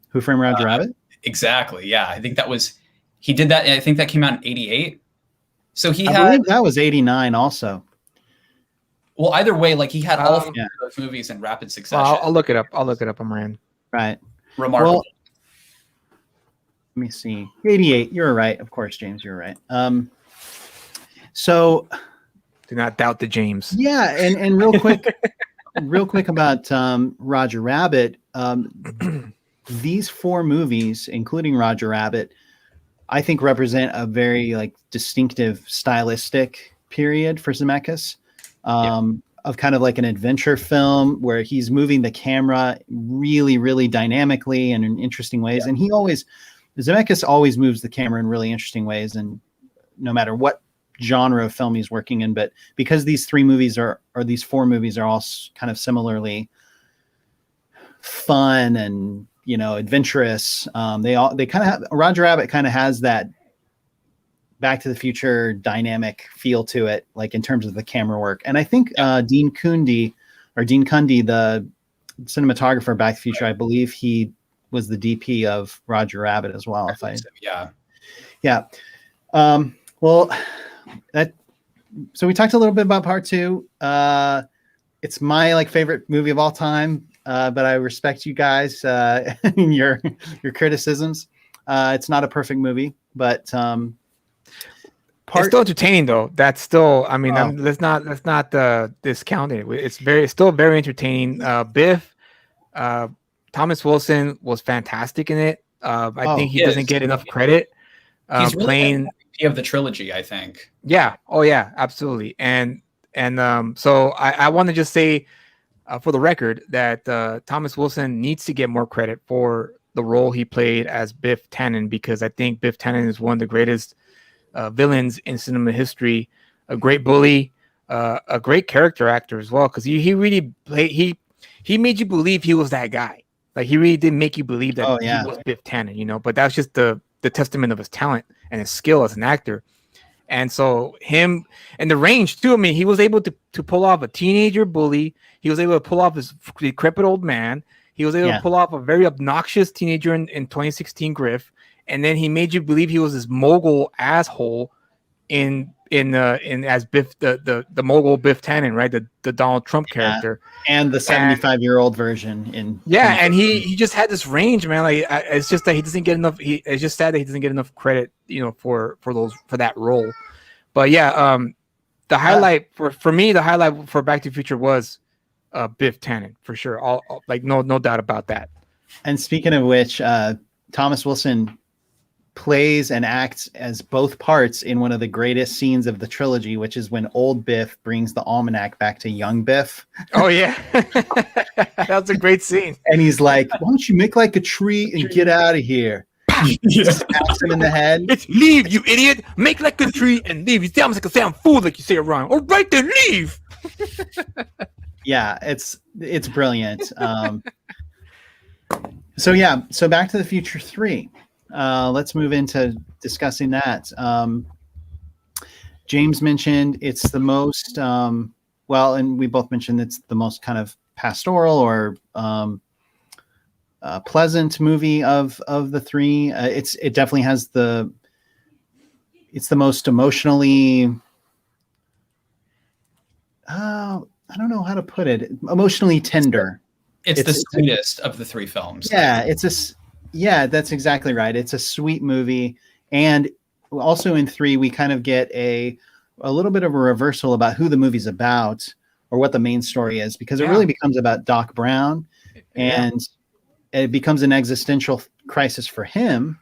Who Framed Roger Rabbit? Exactly. Yeah. He did that. I think that came out in 88. So I believe that was 89 also. Well, either way, like he had all three Yeah. of those movies in rapid succession. Well, I'll look it up. I'll look it up on Rand. Right. Remarkable. Well, let me see. 88. You're right. Of course, James, you're right. So Do not doubt the James. yeah, and real quick about Roger Rabbit. These 4 movies, including Roger Rabbit, I think represent a very like distinctive stylistic period for Zemeckis, of kind of like an adventure film where he's moving the camera really, really dynamically and in interesting ways. And Zemeckis always moves the camera in really interesting ways, and no matter what genre of film he's working in. But because these 4 movies are all kind of similarly fun and adventurous, they kind of have, Roger Rabbit kind of has that Back to the Future dynamic feel to it, like in terms of the camera work. And I think Dean Cundy, the cinematographer of Back to the Future, I believe he was the DP of Roger Rabbit as well. Well, so we talked a little bit about part 2. It's my like favorite movie of all time, but I respect you guys in your criticisms. It's not a perfect movie, but it's still entertaining though. That's still, I mean, let's not discount it. It's still very entertaining. Biff, Thomas Wilson was fantastic in it. I think he doesn't get enough credit. He's really playing MVP of the trilogy, I think. Yeah. Oh yeah, absolutely. And so I want to just say, for the record, that Thomas Wilson needs to get more credit for the role he played as Biff Tannen, because I think Biff Tannen is one of the greatest villains in cinema history. A great bully, a great character actor as well, because he really played. He made you believe he was that guy. Like he really did make you believe that he was Biff Tannen, But that's just the testament of his talent and his skill as an actor. And so him and the range too. I mean, he was able to pull off a teenager bully. He was able to pull off this decrepit old man. He was able to pull off a very obnoxious teenager in 2016 Griff. And then he made you believe he was this mogul asshole in as Biff, the mogul Biff Tannen, right? The Donald Trump character. And the 75-year-old version in and he just had this range, man. Like it's just that he doesn't get enough. It's just sad that he doesn't get enough credit, for that role. But the highlight for me, the highlight for Back to the Future was Biff Tannen for sure. All like no doubt about that. And speaking of which, Thomas Wilson plays and acts as both parts in one of the greatest scenes of the trilogy, which is when old Biff brings the almanac back to young Biff. Oh yeah. That's a great scene. And he's like, why don't you make like a tree and get out of here? Just taps him in the head. It's leave, you idiot. Make like a tree and leave. You sound like a damn fool, like you say around. All right then, leave. Yeah, it's brilliant. So Back to the Future 3. Let's move into discussing that. James mentioned it's the most and we both mentioned it's the most kind of pastoral or pleasant movie of the 3. It definitely has it's the most emotionally I don't know how to put it, emotionally tender. It's the sweetest of the 3 films. Yeah, that's exactly right. It's a sweet movie. And also in 3, we kind of get a little bit of a reversal about who the movie's about or what the main story is, because it really becomes about Doc Brown, and it becomes an existential crisis for him,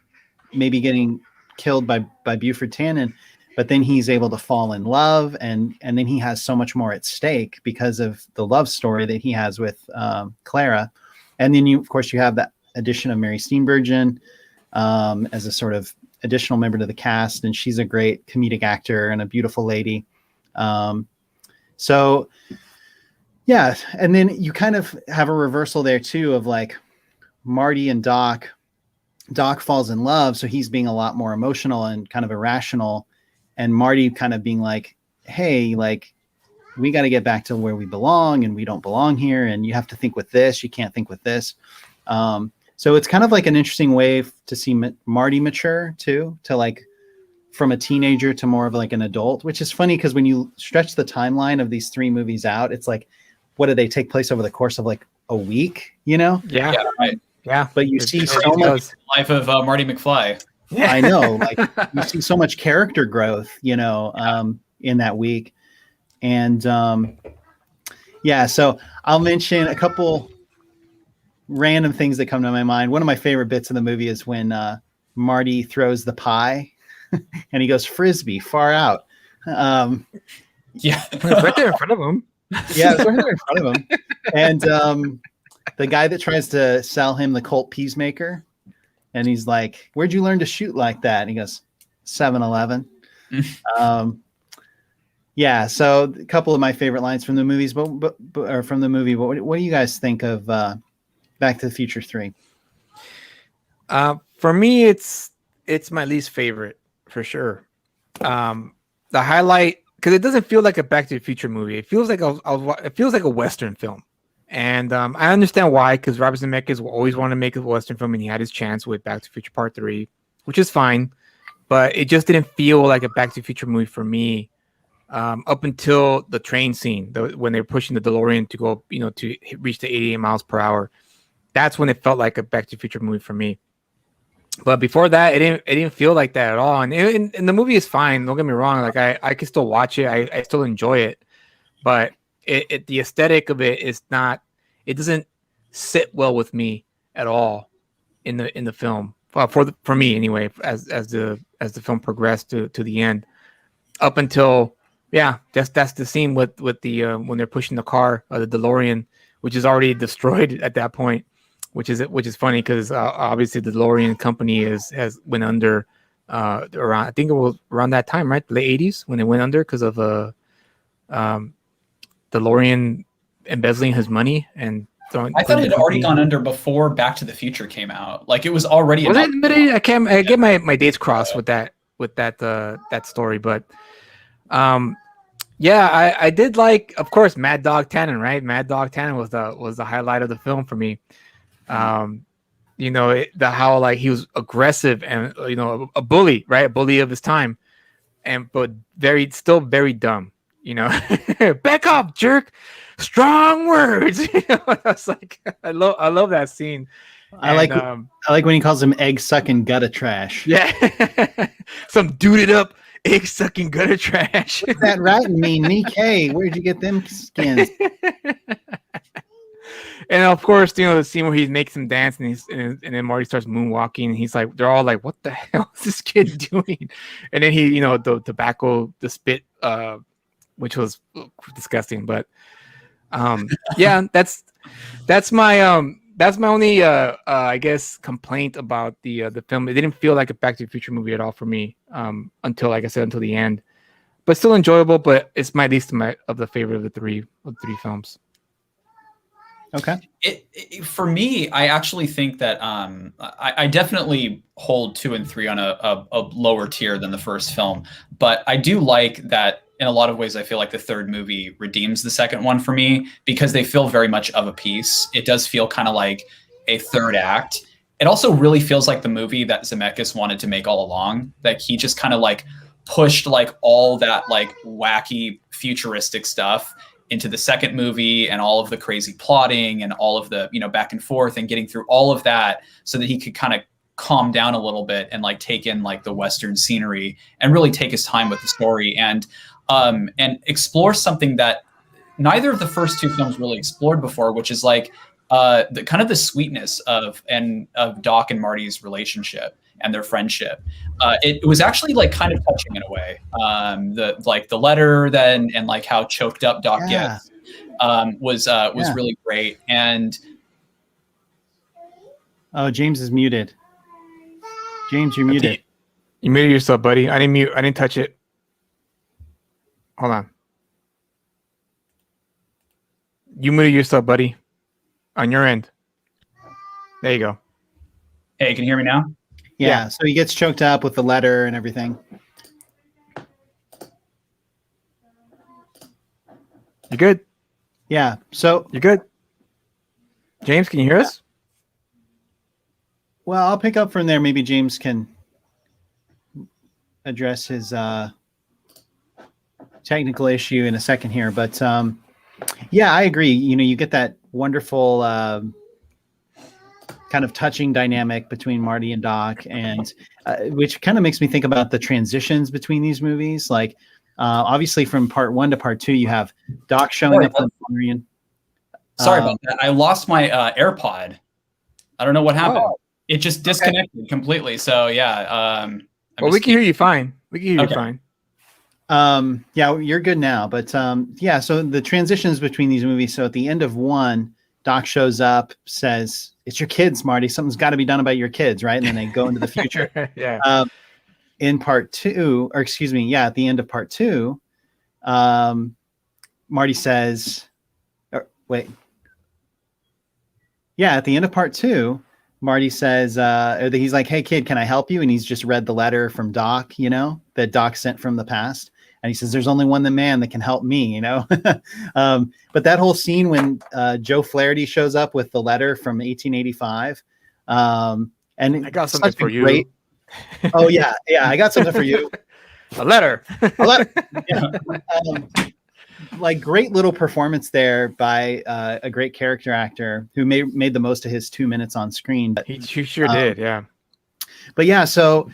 maybe getting killed by Buford Tannen, but then he's able to fall in love, and then he has so much more at stake because of the love story that he has with Clara. And then you have that addition of Mary Steenburgen as a sort of additional member to the cast, and she's a great comedic actor and a beautiful lady. And then you kind of have a reversal there too of like Marty and Doc. Doc falls in love, so he's being a lot more emotional and kind of irrational, and Marty kind of being like, hey, like, we got to get back to where we belong, and we don't belong here, and you have to think with this, you can't think with this. So So it's kind of like an interesting way to see Marty mature too, to like from a teenager to more of like an adult, which is funny because when you stretch the timeline of these 3 movies out, it's like, what do they take place over the course of like a week, you know? Yeah. Right. Yeah. But you see so much. does. Life of Marty McFly. Yeah. I know, like you see so much character growth, you know, in that week. And yeah, so I'll mention a couple random things that come to my mind. One of my favorite bits of the movie is when Marty throws the pie and he goes frisbee far out. Yeah. It's right there in front of him. Yeah, it's right there in front of him. And the guy that tries to sell him the Colt Peacemaker, and he's like, "Where'd you learn to shoot like that?" And he goes, 7-Eleven. Yeah, so a couple of my favorite lines from the movies, but from the movie. But what do you guys think of Back to the Future 3? For me, it's my least favorite for sure. The highlight, because it doesn't feel like a Back to the Future movie. It feels like it feels like a Western film, and I understand why. Because Robert Zemeckis always wanted to make a Western film, and he had his chance with Back to the Future Part 3, which is fine. But it just didn't feel like a Back to the Future movie for me. Up until the train scene, when they were pushing the DeLorean to go, to reach the 88 miles per hour, that's when it felt like a Back to the Future movie for me. But before that, it didn't feel like that at all. And the movie is fine. Don't get me wrong. Like I can still watch it. I still enjoy it. But the aesthetic of it is not. It doesn't sit well with me at all in the film. For me anyway. As the film progressed to the end, up until. Yeah, that's the scene with the when they're pushing the car, the DeLorean, which is already destroyed at that point, which is funny because obviously the DeLorean company has went under around, I think it was around that time, right, the late 80s, when it went under because of DeLorean embezzling his money and throwing. I thought it had already gone under before Back to the Future came out. Like it was already. Was it? I get my dates crossed with that story, but. Yeah, I did like, of course, Mad Dog Tannen, right? Mad Dog Tannen was the highlight of the film for me. How like he was aggressive and a bully, right? A bully of his time, but still very dumb. Back up, jerk! Strong words. I was like, I love that scene. I like when he calls him egg sucking gutter trash. Yeah, some duded up. Egg sucking gutter trash. What's that writing mean, Nick? Where'd you get them skins? And of course, the scene where he makes him dance and then Marty starts moonwalking and he's like, they're all like, what the hell is this kid doing? And then he, the tobacco, the spit, which was disgusting. But yeah, that's my only I guess complaint about the film. It didn't feel like a Back to the Future movie at all for me until, like I said, until the end. But still enjoyable. But it's my least of the favorite of the three films. Okay. For me, I actually think that I definitely hold 2 and 3 on a lower tier than the first film. But I do like that. In a lot of ways, I feel like the third movie redeems the second one for me because they feel very much of a piece. It does feel kind of like a third act. It also really feels like the movie that Zemeckis wanted to make all along. Like he just kind of like pushed like all that like wacky futuristic stuff into the second movie and all of the crazy plotting and all of the, back and forth and getting through all of that so that he could kind of calm down a little bit and like take in like the Western scenery and really take his time with the story and explore something that neither of the first 2 films really explored before, which is like the kind of the sweetness of Doc and Marty's relationship and their friendship. It was actually like kind of touching in a way. The letter then and like how choked up Doc gets was really great. And oh, James is muted. James, you're muted. You muted yourself, buddy. I didn't touch it. Hold on. You muted yourself, buddy. On your end. There you go. Hey, can you hear me now? Yeah. So he gets choked up with the letter and everything. You good? Yeah. So you good? James, can you hear us? Well, I'll pick up from there. Maybe James can address his technical issue in a second here. But yeah, I agree. You know, you get that wonderful kind of touching dynamic between Marty and Doc, and which kind of makes me think about the transitions between these movies. Like, obviously, from part 1 to part 2, you have Doc showing up on Marion. Sorry about that. I lost my AirPod. I don't know what happened. Oh. It just disconnected completely. So yeah. Well, we can hear you fine. We can hear you fine. Yeah, you're good now. But yeah, so the transitions between these movies. So at the end of 1, Doc shows up, says, "It's your kids, Marty. Something's got to be done about your kids," right? And then they go into the future. Yeah. In part 2, or excuse me, yeah, at the end of part 2, Marty says, wait. Yeah, at the end of part 2, Marty says, he's like, "Hey, kid, can I help you?" And he's just read the letter from Doc, you know, that Doc sent from the past. And he says, "There's only one man that can help me," you know. But that whole scene when Joe Flaherty shows up with the letter from 1885, and I got something for you. Oh yeah, I got something for you. A letter. A letter. Yeah. Like, great little performance there by a great character actor who made the most of his 2 minutes on screen. But he sure did, yeah. But yeah, so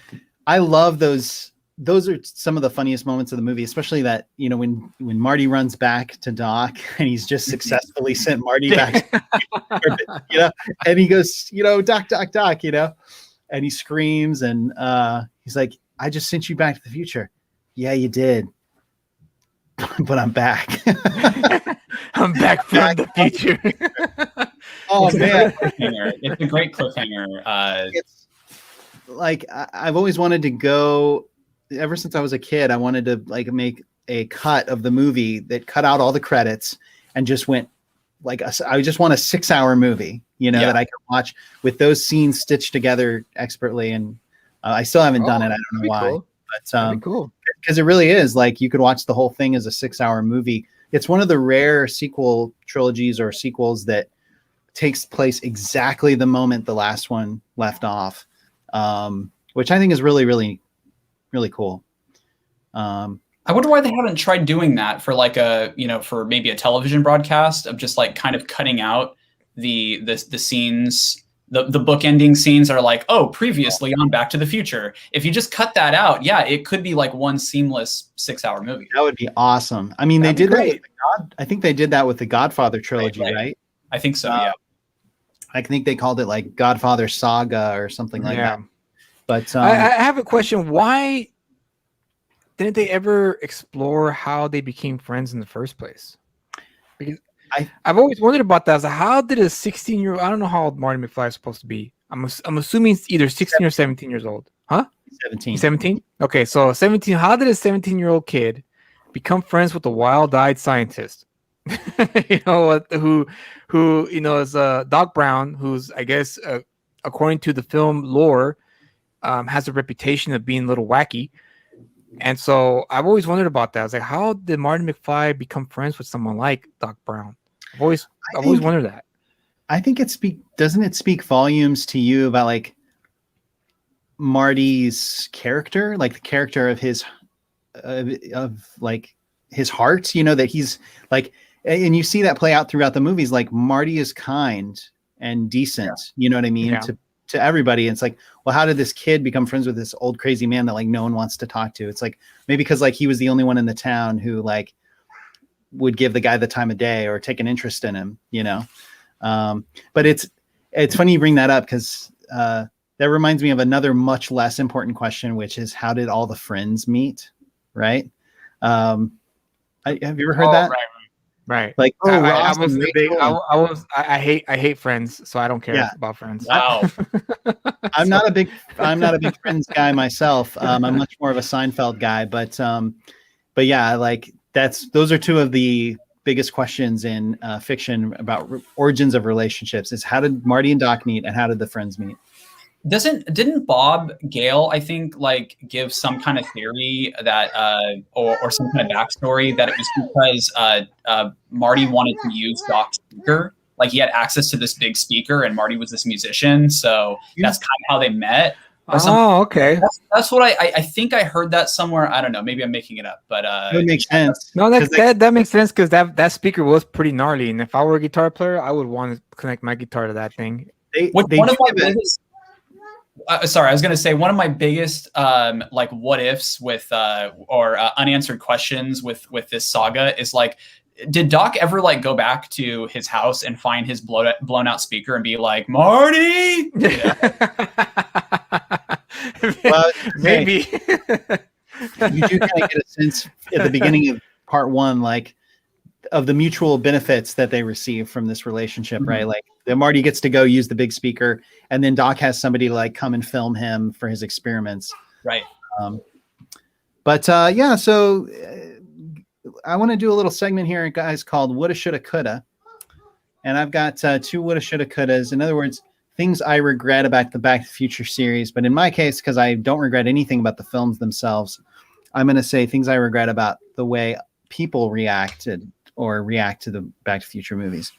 I love those. Those are some of the funniest moments of the movie, especially that, you know, when Marty runs back to Doc and he's just successfully sent Marty back, you know, and he goes, you know, "Doc, Doc, Doc," you know, and he screams and he's like, "I just sent you back to the future." "Yeah, you did. But I'm back." I'm back from the future. Oh man, it's a great cliffhanger. It's like I've always wanted to go. Ever since I was a kid, I wanted to like make a cut of the movie that cut out all the credits and just went like I just want a 6-hour movie, you know, that I can watch with those scenes stitched together expertly. And I still haven't done it. I don't know why, cool. But cool, because it really is like you could watch the whole thing as a 6-hour movie. It's one of the rare sequel trilogies or sequels that takes place exactly the moment the last one left off, which I think is really, really, really cool. I wonder why they haven't tried doing that for like a, you know, for maybe a television broadcast of just like kind of cutting out the scenes, the book ending scenes are like, "Oh, previously on Back to the Future." If you just cut that out, yeah, it could be like one seamless 6-hour movie. That would be awesome. I mean, they did that with I think they did that with the Godfather trilogy, right? I think so, yeah. I think they called it like Godfather Saga or something like that. But I have a question. Why didn't they ever explore how they became friends in the first place? Because I've always wondered about that. Like, how did a 16-year-old, I don't know how old Marty McFly is supposed to be. I'm assuming it's either 16 or 17 years old. Huh? 17. 17? Okay, so 17. How did a 17-year-old kid become friends with a wild-eyed scientist? You know, who you know is Doc Brown, who's, I guess, according to the film lore, has a reputation of being a little wacky. And so I've always wondered about that. I was like, how did Marty McFly become friends with someone like Doc Brown? I've always wondered that. I think doesn't it speak volumes to you about like Marty's character, like the character of his of like his heart, you know, that he's like, and you see that play out throughout the movies. Like, Marty is kind and decent, you know what I mean? Yeah. To everybody. And it's like, well, how did this kid become friends with this old crazy man that like no one wants to talk to? It's like, maybe because like he was the only one in the town who like would give the guy the time of day or take an interest in him, you know? But it's funny you bring that up, because that reminds me of another much less important question, which is, how did all the friends meet? Right. Have you ever heard that? Right. Like, I hate Friends, so I don't care about Friends. Wow. I'm not a big Friends guy myself. I'm much more of a Seinfeld guy, but yeah, like those are two of the biggest questions in fiction about origins of relationships: is how did Marty and Doc meet, and how did the friends meet? Didn't Bob Gale, I think, like give some kind of theory that or some kind of backstory that it was because Marty wanted to use Doc's speaker like he had access to this big speaker, and Marty was this musician, so that's kind of how they met. Oh, okay. That's what I think I heard that somewhere. I don't know. Maybe I'm making it up, but it makes sense. No, that makes sense because that speaker was pretty gnarly, and if I were a guitar player, I would want to connect my guitar to that thing. One of my biggest. Sorry, I was going to say one of my biggest like what ifs with or unanswered questions with this saga is like, did Doc ever like go back to his house and find his blown out speaker and be like, Marty? Well, maybe. You do kind of get a sense at the beginning of part one, like of the mutual benefits that they receive from this relationship, right? Like that Marty gets to go use the big speaker, and then Doc has somebody like come and film him for his experiments. Right. Yeah, so I want to do a little segment here, guys, called Woulda, Shoulda, Coulda. And I've got two woulda, shoulda, couldas. In other words, things I regret about the Back to the Future series. But in my case, because I don't regret anything about the films themselves, I'm going to say things I regret about the way people react to the Back to the Future movies.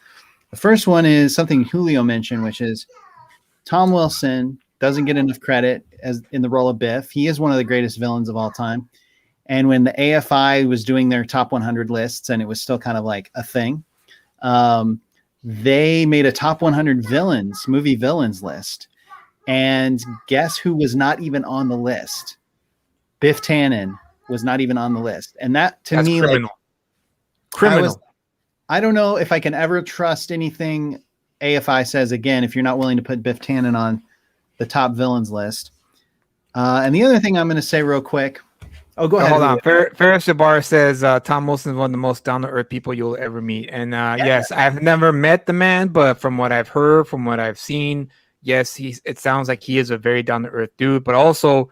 The first one is something Julio mentioned, which is Tom Wilson doesn't get enough credit as in the role of Biff. He is one of the greatest villains of all time. And when the AFI was doing their top 100 lists, and it was still kind of like a thing, they made a top 100 movie villains list. And guess who was not even on the list? Biff Tannen was not even on the list. And that, to me, criminal. like, Criminal. I don't know if I can ever trust anything AFI says again if you're not willing to put Biff Tannen on the top villains list. And the other thing I'm going to say real quick. Oh, go ahead. Hold on. Ferris Jabbar says Tom Wilson is one of the most down-to-earth people you'll ever meet. And yes, I've never met the man, but from what I've heard, from what I've seen, yes, it sounds like he is a very down-to-earth dude, but also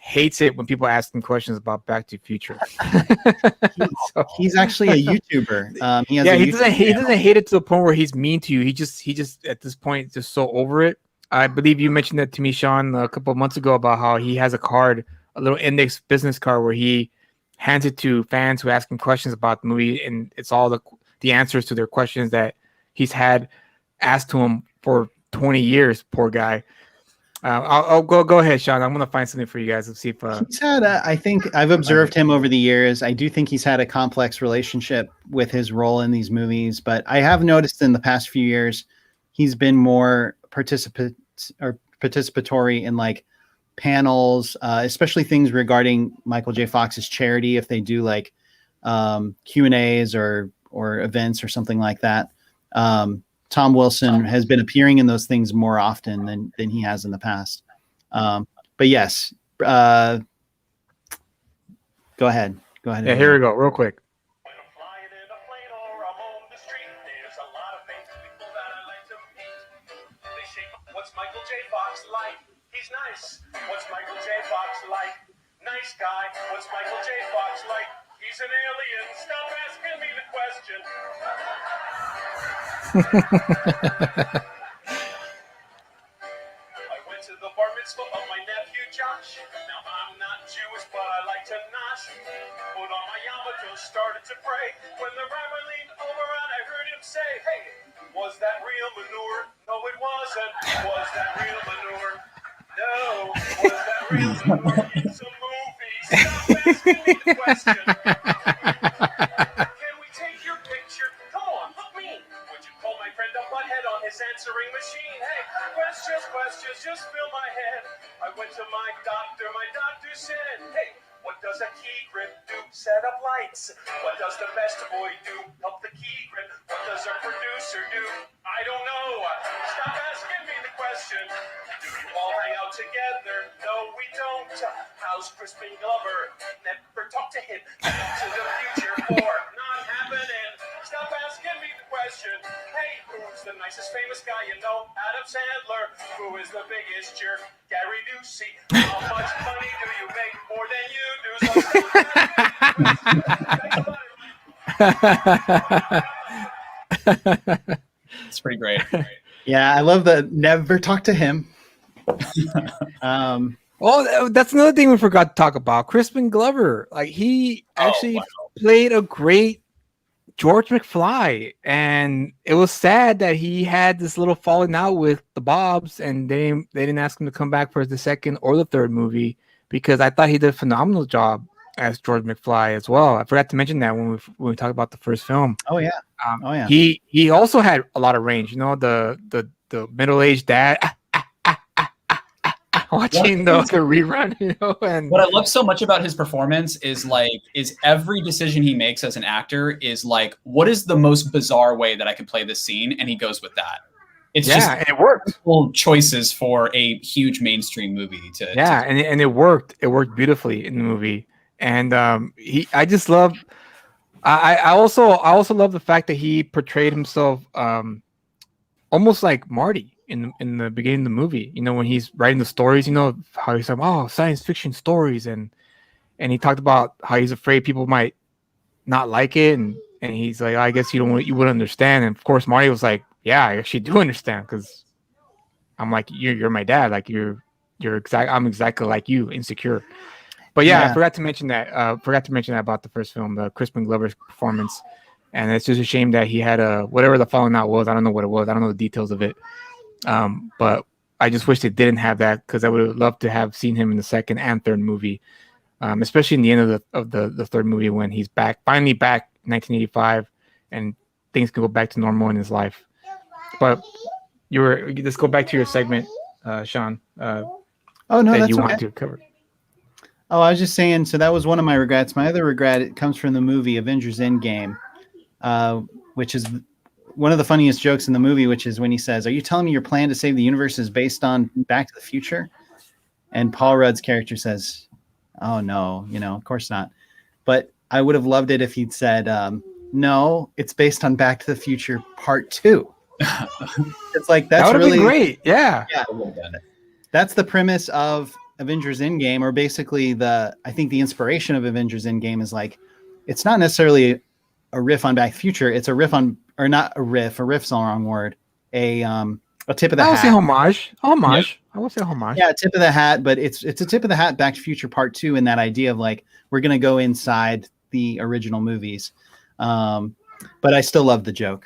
hates it when people ask him questions about Back to the Future. He's actually a YouTuber. He doesn't hate it to the point where he's mean to you. He just at this point just so over it. I believe you mentioned that to me, Sean, a couple of months ago about how he has a little index business card where he hands it to fans who ask him questions about the movie, and it's all the answers to their questions that he's had asked to him for 20 years. Poor guy. I'll go ahead, Sean. I'm gonna find something for you guys. Let's see if he's had. I think I've observed him over the years. I do think he's had a complex relationship with his role in these movies, but I have noticed in the past few years he's been more participatory in like panels, especially things regarding Michael J. Fox's charity. If they do like Q&As or events or something like that. Tom Wilson has been appearing in those things more often than he has in the past. But yes, go ahead. Yeah, here we go, real quick. What's Michael J. Fox like? He's nice. What's Michael J. Fox like? Nice guy. What's Michael J. Fox like? He's an alien. Stop asking me the question. I went to the bar mitzvah of my nephew Josh. Now I'm not Jewish, but I like to nosh. Put on my yarmulke, started to pray. When the rabbi leaned over and I heard him say, "Hey, was that real manure?" "No, it wasn't." "Was that real manure?" "No." "Was that real manure?" "It's a movie. Stop asking me the question. Can we take your picture? Come on, look me. Would you call my friend a butthead on his answering machine? Hey, questions, just fill my head. I went to my doctor said, "Hey, what does a key grip do? Set up lights." "What does the best boy do? Help the key grip." "What does a producer do?" "I don't know. Stop asking me the question. Do you all hang out together?" "No, we don't." "How's Crispin Glover?" "Never talk to him." "To the future for not happening." Stop asking me the question. Hey, who's the nicest famous guy you know? Adam Sandler. Who is the biggest jerk? Gary Busey. How much money do you make? More than you do. So It's pretty great. Yeah, I love the never talk to him. Oh, that's another thing we forgot to talk about. Crispin Glover, like he actually played a great George McFly, and it was sad that he had this little falling out with the Bobs, and they didn't ask him to come back for the second or the third movie because I thought he did a phenomenal job as George McFly as well. I forgot to mention that when we talked about the first film. Oh yeah. He also had a lot of range. You know, the middle-aged dad watching the rerun. You know, and what I love so much about his performance is every decision he makes as an actor is like, what is the most bizarre way that I could play this scene, and he goes with that. It's just and it worked. Choices for a huge mainstream movie and it worked. It worked beautifully in the movie, and I just love. I also love the fact that he portrayed himself almost like Marty in the beginning of the movie. You know, when he's writing the stories, you know how he's like, oh, science fiction stories, and he talked about how he's afraid people might not like it, and he's like, I guess you wouldn't understand. And of course, Marty was like, yeah, I actually do understand because I'm like, you're my dad, like I'm exactly like you, insecure. But I forgot to mention that. About the first film, the Crispin Glover's performance, and it's just a shame that he had whatever the falling out was. I don't know what it was. I don't know the details of it. But I just wish they didn't have that because I would have loved to have seen him in the second and third movie, especially in the end of the third movie when he's finally back, 1985, and things can go back to normal in his life. But let's go back to your segment, Sean. Oh no, that that's you okay. want to cover. Oh, I was just saying, so that was one of my regrets. My other regret, it comes from the movie Avengers Endgame, which is one of the funniest jokes in the movie, which is when he says, are you telling me your plan to save the universe is based on Back to the Future? And Paul Rudd's character says, oh, no, of course not. But I would have loved it if he'd said, no, it's based on Back to the Future Part 2. It's like, that's that would have really been great. Yeah. That's the premise of Avengers Endgame, or basically I think the inspiration of Avengers Endgame is like, it's not necessarily a riff on Back to the Future. It's a riff on, or not a riff. A riff's the wrong word. A tip of the hat. I would say homage. Yeah. I would say homage. Yeah, tip of the hat, but it's a tip of the hat Back to the Future Part 2 in that idea of like, we're going to go inside the original movies. But I still love the joke.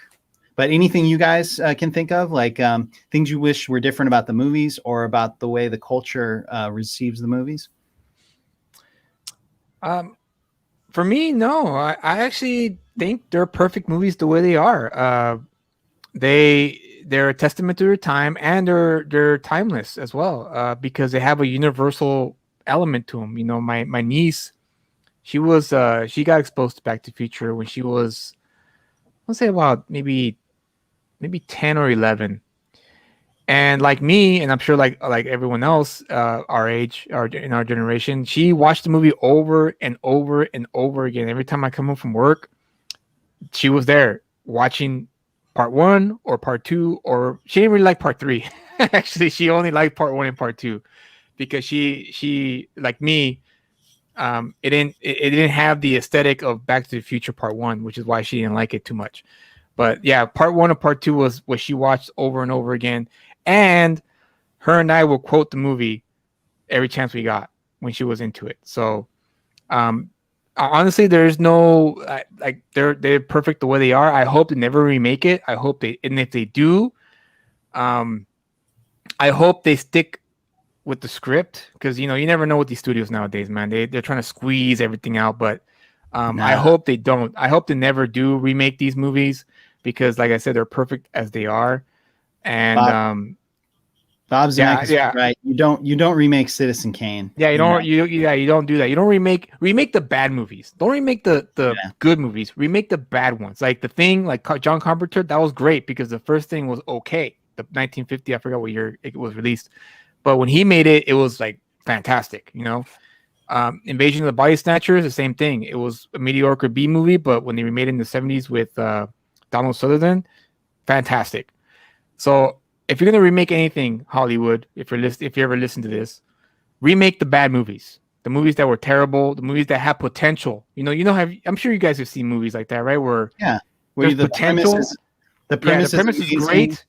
But anything you guys can think of, like things you wish were different about the movies or about the way the culture receives the movies? For me, no. I actually think they're perfect movies the way they are. They're a testament to their time, and they're timeless as well because they have a universal element to them. You know, my niece, she got exposed to Back to the Future when she was, I'll say about maybe 10 or 11. And like me, and I'm sure like everyone else our age, in our generation, she watched the movie over and over and over again. Every time I come home from work, she was there watching part 1 or part 2, or she didn't really like part 3. Actually, she only liked part 1 and part 2 because she like me, it didn't have the aesthetic of Back to the Future Part 1, which is why she didn't like it too much. But yeah, part 1 and part 2 was what she watched over and over again. And her and I will quote the movie every chance we got when she was into it. So honestly, there's no like they're perfect the way they are. I hope they never remake it. I hope and if they do, I hope they stick with the script because you never know with these studios nowadays, man. They're trying to squeeze everything out, but I hope they don't. I hope they never do remake these movies because, like I said, they're perfect as they are. And Bob Zemeckis is right. You don't remake Citizen Kane. Yeah, you don't do that. You don't remake the bad movies. Don't remake the good movies. Remake the bad ones. Like The Thing, like John Carpenter, that was great because the first thing was okay. The 1950, I forgot what year it was released, but when he made it, it was like fantastic. Invasion of the Body Snatchers, the same thing. It was a mediocre B movie, but when they remade it in the 70s with Donald Sutherland, fantastic. So if you're gonna remake anything, Hollywood, if you ever listen to this, remake the bad movies, the movies that were terrible, the movies that have potential. I'm sure you guys have seen movies like that, right? Where the potential, the premise is great,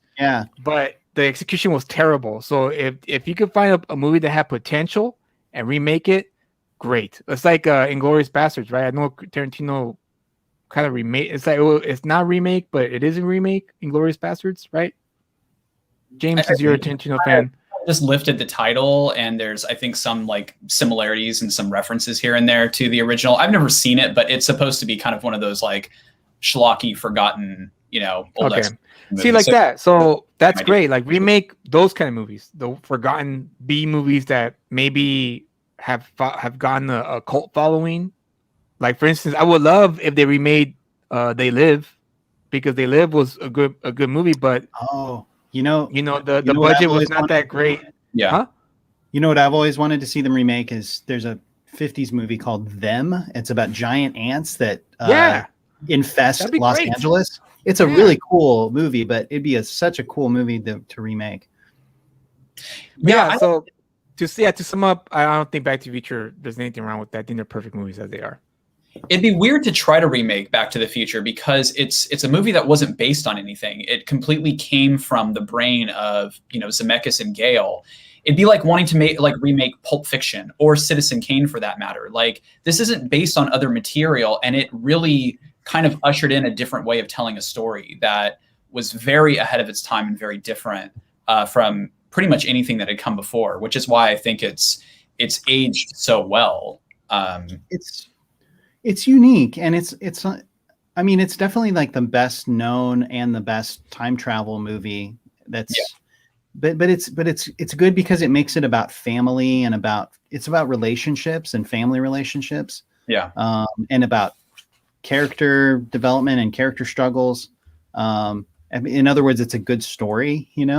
but the execution was terrible. So if you could find a movie that had potential and remake it, great. It's like Inglourious Bastards, right? I know Tarantino kind of remake. It's like it's not remake, but it is a remake. Inglourious Bastards, right? James, since you're a Tarantino fan, just lifted the title, and there's, I think, some like similarities and some references here and there to the original. I've never seen it, but it's supposed to be kind of one of those like schlocky, forgotten, old okay. movies. See, like that. So that's idea. great. Like remake those kind of movies, the forgotten B movies that maybe have gotten a cult following. Like for instance, I would love if they remade They Live, because They Live was a good movie, but Oh, the what budget I've was always not that great. Yeah. Huh? You know what I've always wanted to see them remake is there's a 50s movie called Them. It's about giant ants that Yeah. infest That'd be Los great. Angeles. It's a really cool movie, but it'd be such a cool movie to remake. Yeah. So to sum up, I don't think Back to the Future there's anything wrong with that. I think they're perfect movies as they are. It'd be weird to try to remake Back to the Future because it's a movie that wasn't based on anything. It completely came from the brain of Zemeckis and Gale. It'd be like wanting to remake Pulp Fiction or Citizen Kane for that matter. Like, this isn't based on other material, and it really kind of ushered in a different way of telling a story that was very ahead of its time and very different from pretty much anything that had come before. Which is why I think it's aged so well. It's unique, and it's definitely like the best known and the best time travel movie that's. Yeah. But it's good because it makes it about family and about relationships and family relationships. Yeah. And about character development and character struggles. In other words, it's a good story, It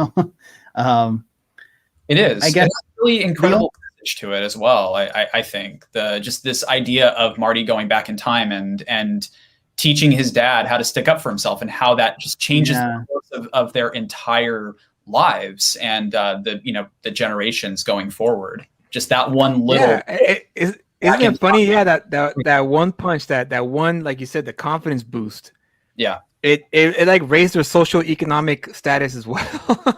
is. I guess it's really incredible message to it as well. I think just this idea of Marty going back in time and teaching his dad how to stick up for himself, and how that just changes the course of their entire lives and the generations going forward. Just that one little. Yeah, isn't it funny? Yeah, that one punch, that one, like you said, the confidence boost. Yeah, it like raised their social economic status as well.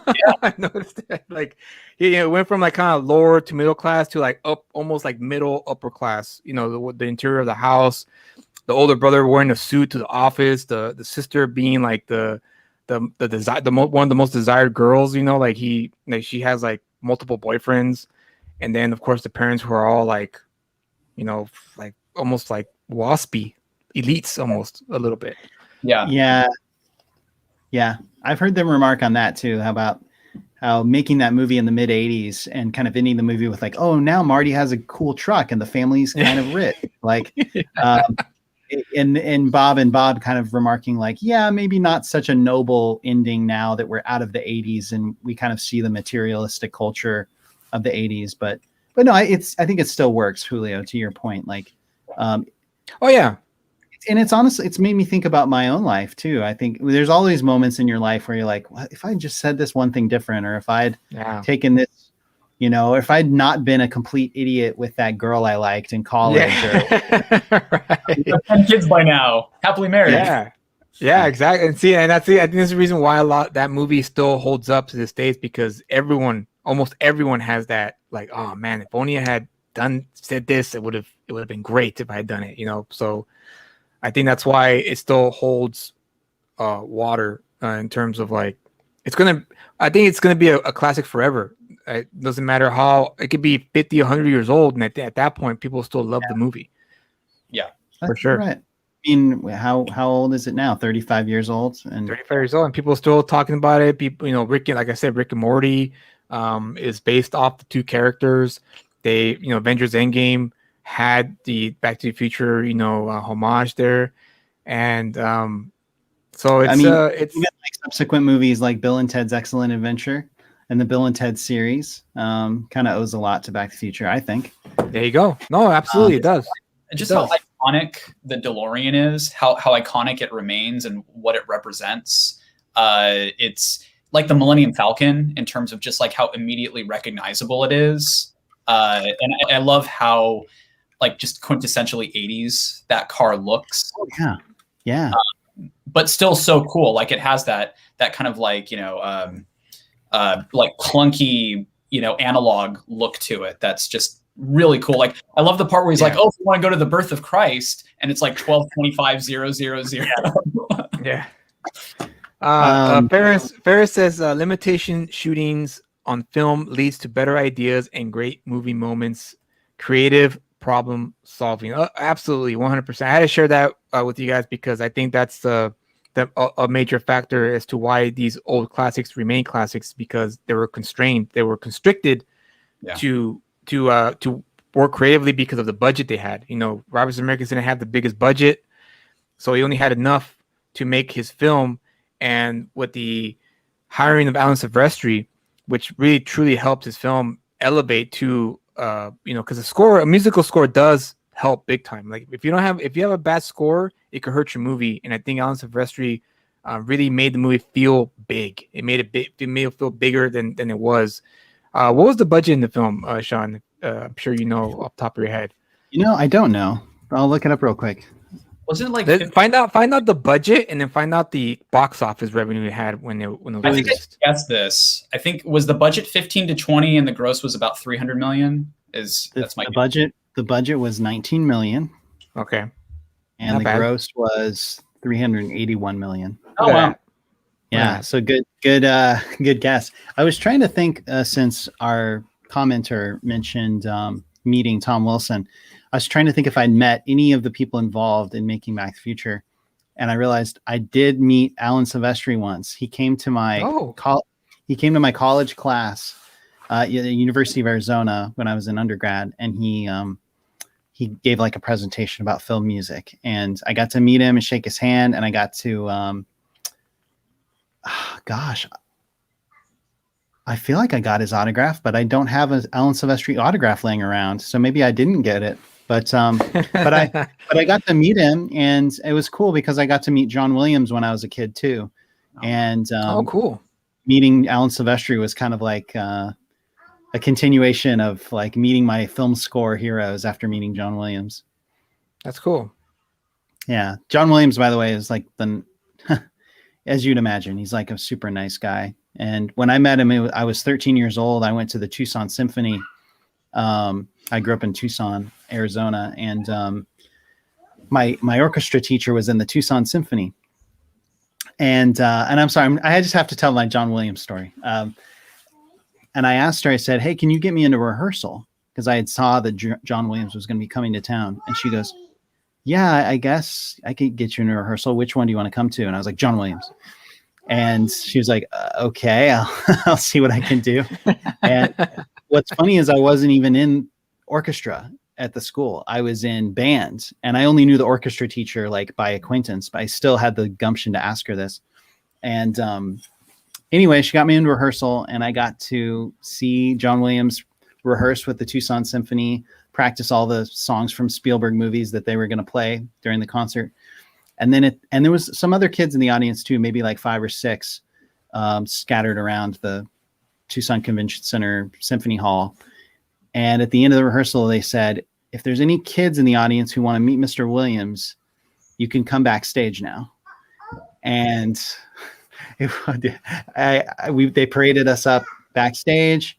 Yeah, I noticed that. Like, it went from like kind of lower to middle class to like up, almost like middle upper class. The interior of the house, the older brother wearing a suit to the office, the sister being like one of the most desired girls, like she has like multiple boyfriends, and then of course the parents who are all like, like almost like waspy elites, almost a little bit. Yeah. I've heard them remark on that too. How making that movie in the mid '80s and kind of ending the movie with like, oh, now Marty has a cool truck and the family's kind of rich, like. And Bob kind of remarking like, yeah, maybe not such a noble ending now that we're out of the 80s and we kind of see the materialistic culture of the 80s, but no, I think it still works, Julio, to your point. Like, oh yeah. And it's honestly, it's made me think about my own life too. I think there's all these moments in your life where you're like, well, if I just said this one thing different, or if I'd taken this, if I'd not been a complete idiot with that girl I liked in college. Yeah. Right. 10 kids by now, happily married. Yeah, exactly. And see, and I think that's the reason why that movie still holds up to this day, is because almost everyone has that, like, oh man, if only I had said this, it would have been great if I had done it, So I think that's why it still holds water in terms of like, I think it's gonna be a classic forever. It doesn't matter how, it could be 50, 100 years old, and at that point, people still love the movie. Yeah, for sure. Right. I mean, how old is it now? 35 years old, and 35 years old, and people are still talking about it. People, like I said, Rick and Morty is based off the two characters. They, Avengers Endgame had the Back to the Future, homage there, and so it's it's like subsequent movies like Bill and Ted's Excellent Adventure and the Bill and Ted series kind of owes a lot to Back to the Future, I think. There you go. No, absolutely, it does. Just how iconic the DeLorean is, how iconic it remains, and what it represents. It's like the Millennium Falcon in terms of just like how immediately recognizable it is. And I love how like just quintessentially 80s that car looks. Oh, yeah. But still so cool. Like it has that kind of like, like clunky, analog look to it. That's just really cool. Like I love the part where he's Yeah. like, "Oh, if you want to go to the birth of Christ," and it's like 12:25:000. Yeah. Um, Ferris says limitation shootings on film leads to better ideas and great movie moments, creative problem solving. Absolutely, 100%. I had to share that with you guys because I think that's a major factor as to why these old classics remain classics, because they were constrained, they were constricted Yeah. to work creatively because of the budget they had. You know, Robert Zemeckis didn't have the biggest budget, so he only had enough to make his film. And with the hiring of Alan Silvestri, which really truly helped his film elevate to because a musical score does help big time. Like if you have a bad score, it could hurt your movie. And I think Alan Silvestri really made the movie feel big. It made it feel bigger than it was. What was the budget in the film, Sean? I'm sure you know off the top of your head. I don't know. I'll look it up real quick. Wasn't it like Find out the budget and then find out the box office revenue it had when it was I think I released. guessed this. I think was the budget 15 to 20 and the gross was about 300 million. That's my The budget. The budget was 19 million, Okay. and Not the bad. gross was 381 million. Oh Look at wow. that. Yeah, Yeah. so good guess. I was trying to think since our commenter mentioned meeting Tom Wilson. I was trying to think if I'd met any of the people involved in making Back to the Future, and I realized I did meet Alan Silvestri once. He came to my college class at the University of Arizona when I was in undergrad, and he gave like a presentation about film music, and I got to meet him and shake his hand, and I got to I feel like I got his autograph, but I don't have an Alan Silvestri autograph laying around, so maybe I didn't get it. But I got to meet him, and it was cool because I got to meet John Williams when I was a kid too, and Cool. meeting Alan Silvestri was kind of like a continuation of like meeting my film score heroes after meeting John Williams. That's cool. Yeah, John Williams, by the way, is like as you'd imagine, he's like a super nice guy. And when I met him, I was 13 years old. I went to the Tucson Symphony. I grew up in Tucson, Arizona, and my orchestra teacher was in the Tucson Symphony. And I'm sorry, I just have to tell my John Williams story. And I asked her, I said, "Hey, can you get me into rehearsal?" Because I had saw that John Williams was going to be coming to town. And she goes, "Yeah, I guess I could get you into rehearsal. Which one do you want to come to?" And I was like, "John Williams." And she was like, "Okay, I'll see what I can do." And what's funny is I wasn't even in orchestra at the school. I was in band, and I only knew the orchestra teacher like by acquaintance, but I still had the gumption to ask her this. And anyway, she got me into rehearsal, and I got to see John Williams rehearse with the Tucson Symphony, practice all the songs from Spielberg movies that they were going to play during the concert. And then there was some other kids in the audience too, maybe like 5 or 6, scattered around the Tucson Convention Center Symphony Hall. And at the end of the rehearsal, they said, "If there's any kids in the audience who want to meet Mr. Williams, you can come backstage now." And they paraded us up backstage.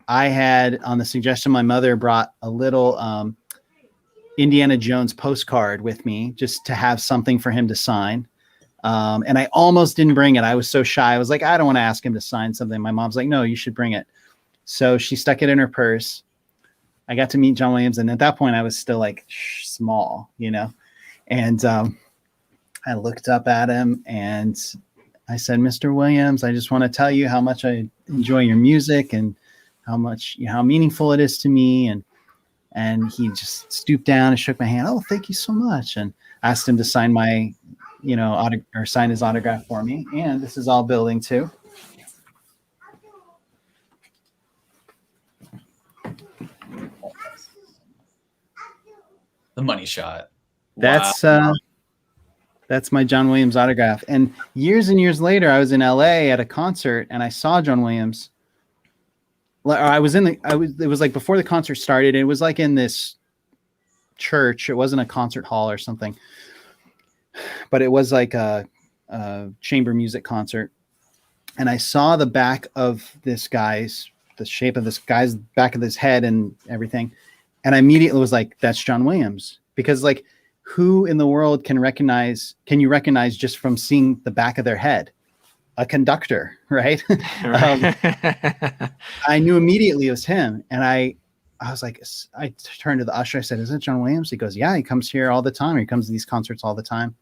I had, on the suggestion of my mother, brought a little Indiana Jones postcard with me just to have something for him to sign. And I almost didn't bring it. I was so shy. I was like, I don't want to ask him to sign something. My mom's like, "No, you should bring it." So she stuck it in her purse. I got to meet John Williams. And at that point I was still like small, and I looked up at him and I said, "Mr. Williams, I just want to tell you how much I enjoy your music and how meaningful it is to me." And he just stooped down and shook my hand. "Oh, thank you so much." And asked him to sign my, sign his autograph for me. And this is all building too. The money shot. That's Wow. that's my John Williams autograph. And years later, I was in LA at a concert and I saw John Williams. It was like before the concert started. It was like in this church. It wasn't a concert hall or something, but it was like a chamber music concert. And I saw the shape of this guy's back of his head and everything. And I immediately was like, that's John Williams. Because like, who in the world can you recognize just from seeing the back of their head? A conductor, right? I knew immediately it was him. And I was like, I turned to the usher. I said, is it John Williams? He goes, yeah, he comes here all the time. He comes to these concerts all the time.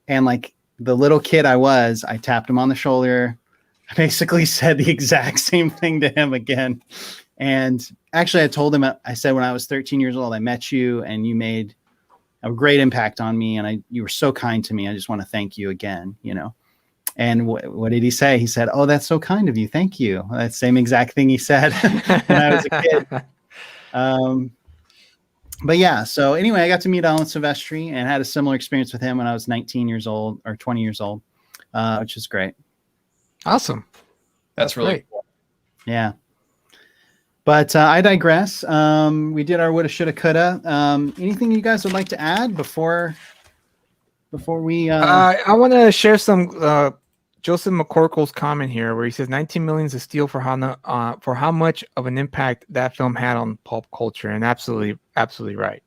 And like the little kid I tapped him on the shoulder. I basically said the exact same thing to him again. And actually I told him, I said, when I was 13 years old, I met you and you made a great impact on me. And you were so kind to me. I just want to thank you again, you know? And what did he say? He said, oh, that's so kind of you. Thank you. That same exact thing he said when I was a kid. But yeah, so anyway, I got to meet Alan Silvestri and had a similar experience with him when I was 19 years old or 20 years old, which is great. Awesome. That's really great. cool. Yeah. But I digress. We did our woulda, shoulda, coulda. Anything you guys would like to add before we? I want to share some Joseph McCorkle's comment here, where he says 19 million is a steal for how much of an impact that film had on pulp culture, and absolutely right.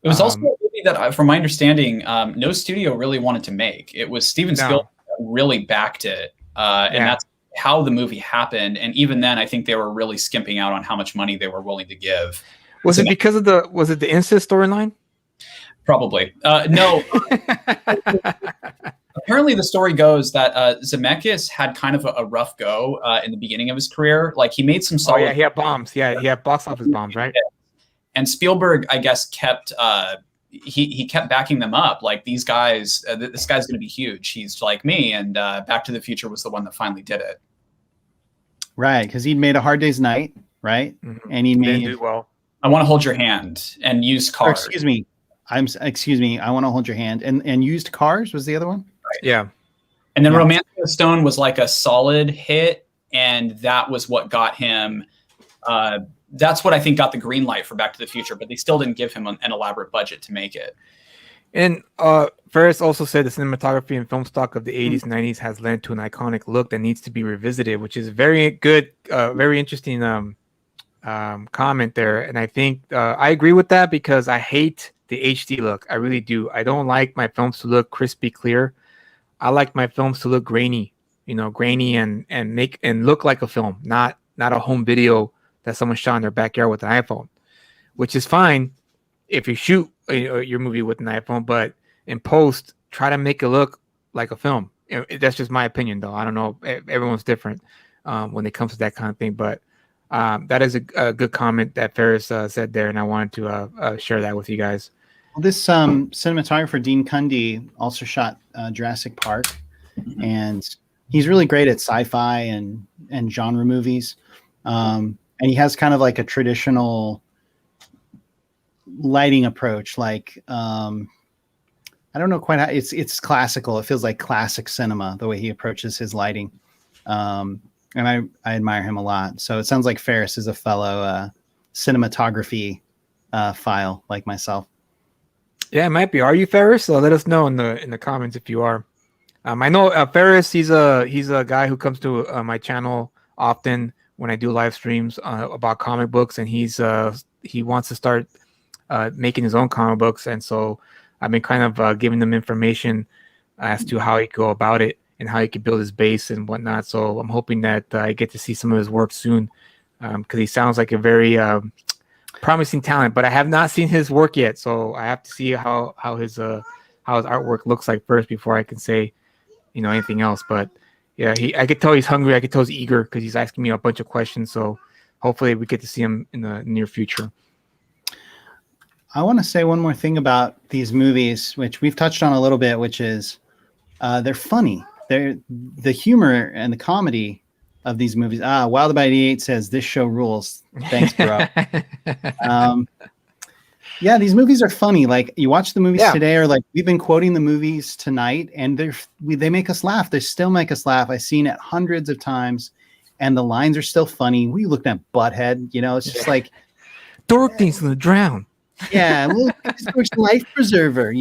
It was also a movie that, from my understanding, no studio really wanted to make. It was Steven Spielberg that really backed it, and that's how the movie happened. And even then, I think they were really skimping out on how much money they were willing to give. Was it because of the incest storyline? Probably. No. Apparently, the story goes that Zemeckis had kind of a rough go in the beginning of his career. Like, he made some solid... Oh, yeah, he had bombs. Yeah, he had box office bombs, right? And Spielberg, I guess, kept... he kept backing them up. Like, these guys... this guy's going to be huge. He's like me. And Back to the Future was the one that finally did it. Right, because he'd made A Hard Day's Night, right? Mm-hmm. And he made... Didn't do well. I Want to Hold Your Hand and Used Cars. Excuse me. I Want to Hold Your Hand. And Used Cars was the other one? Right. Yeah. And then Romancing the Stone was like a solid hit, and that was what got him that's what I think got the green light for Back to the Future, but they still didn't give him an elaborate budget to make it. And Ferris also said the cinematography and film stock of the 80s and 90s has led to an iconic look that needs to be revisited, which is very good, very interesting comment there. And I think I agree with that, because I hate the HD look. I really do. I don't like my films to look crispy clear. I like my films to look grainy, and look like a film, not a home video that someone shot in their backyard with an iPhone, which is fine if you shoot your movie with an iPhone, but in post, try to make it look like a film. That's just my opinion, though. I don't know. Everyone's different when it comes to that kind of thing, but that is a good comment that Ferris said there, and I wanted to share that with you guys. Well, this cinematographer, Dean Cundy, also shot Jurassic Park, and he's really great at sci-fi and genre movies. And he has kind of like a traditional lighting approach. Like, I don't know quite how it's classical. It feels like classic cinema, the way he approaches his lighting. And I admire him a lot. So it sounds like Ferris is a fellow cinematography file like myself. Yeah, it might be. Are you, Ferris? Let us know in the comments if you are. I know Ferris. He's a guy who comes to my channel often when I do live streams about comic books, and he wants to start making his own comic books, and so I've been kind of giving him information as to how he could go about it and how he could build his base and whatnot. So I'm hoping that I get to see some of his work soon, because he sounds like a very promising talent. But I have not seen his work yet, so I have to see how his artwork looks like first before I can say anything else. But yeah, I could tell he's hungry. I could tell he's eager, because he's asking me a bunch of questions. So hopefully we get to see him in the near future. I want to say one more thing about these movies, which we've touched on a little bit, which is they're funny. They're the humor and the comedy of these movies. Wild About 88 says this show rules. Thanks, bro. Yeah, these movies are funny. Like, you watch the movies today, or like we've been quoting the movies tonight, and they make us laugh. They still make us laugh. I've seen it hundreds of times, and the lines are still funny. We looked at Butthead, it's just like Dork things in the drown. Yeah, well, it's life preserver,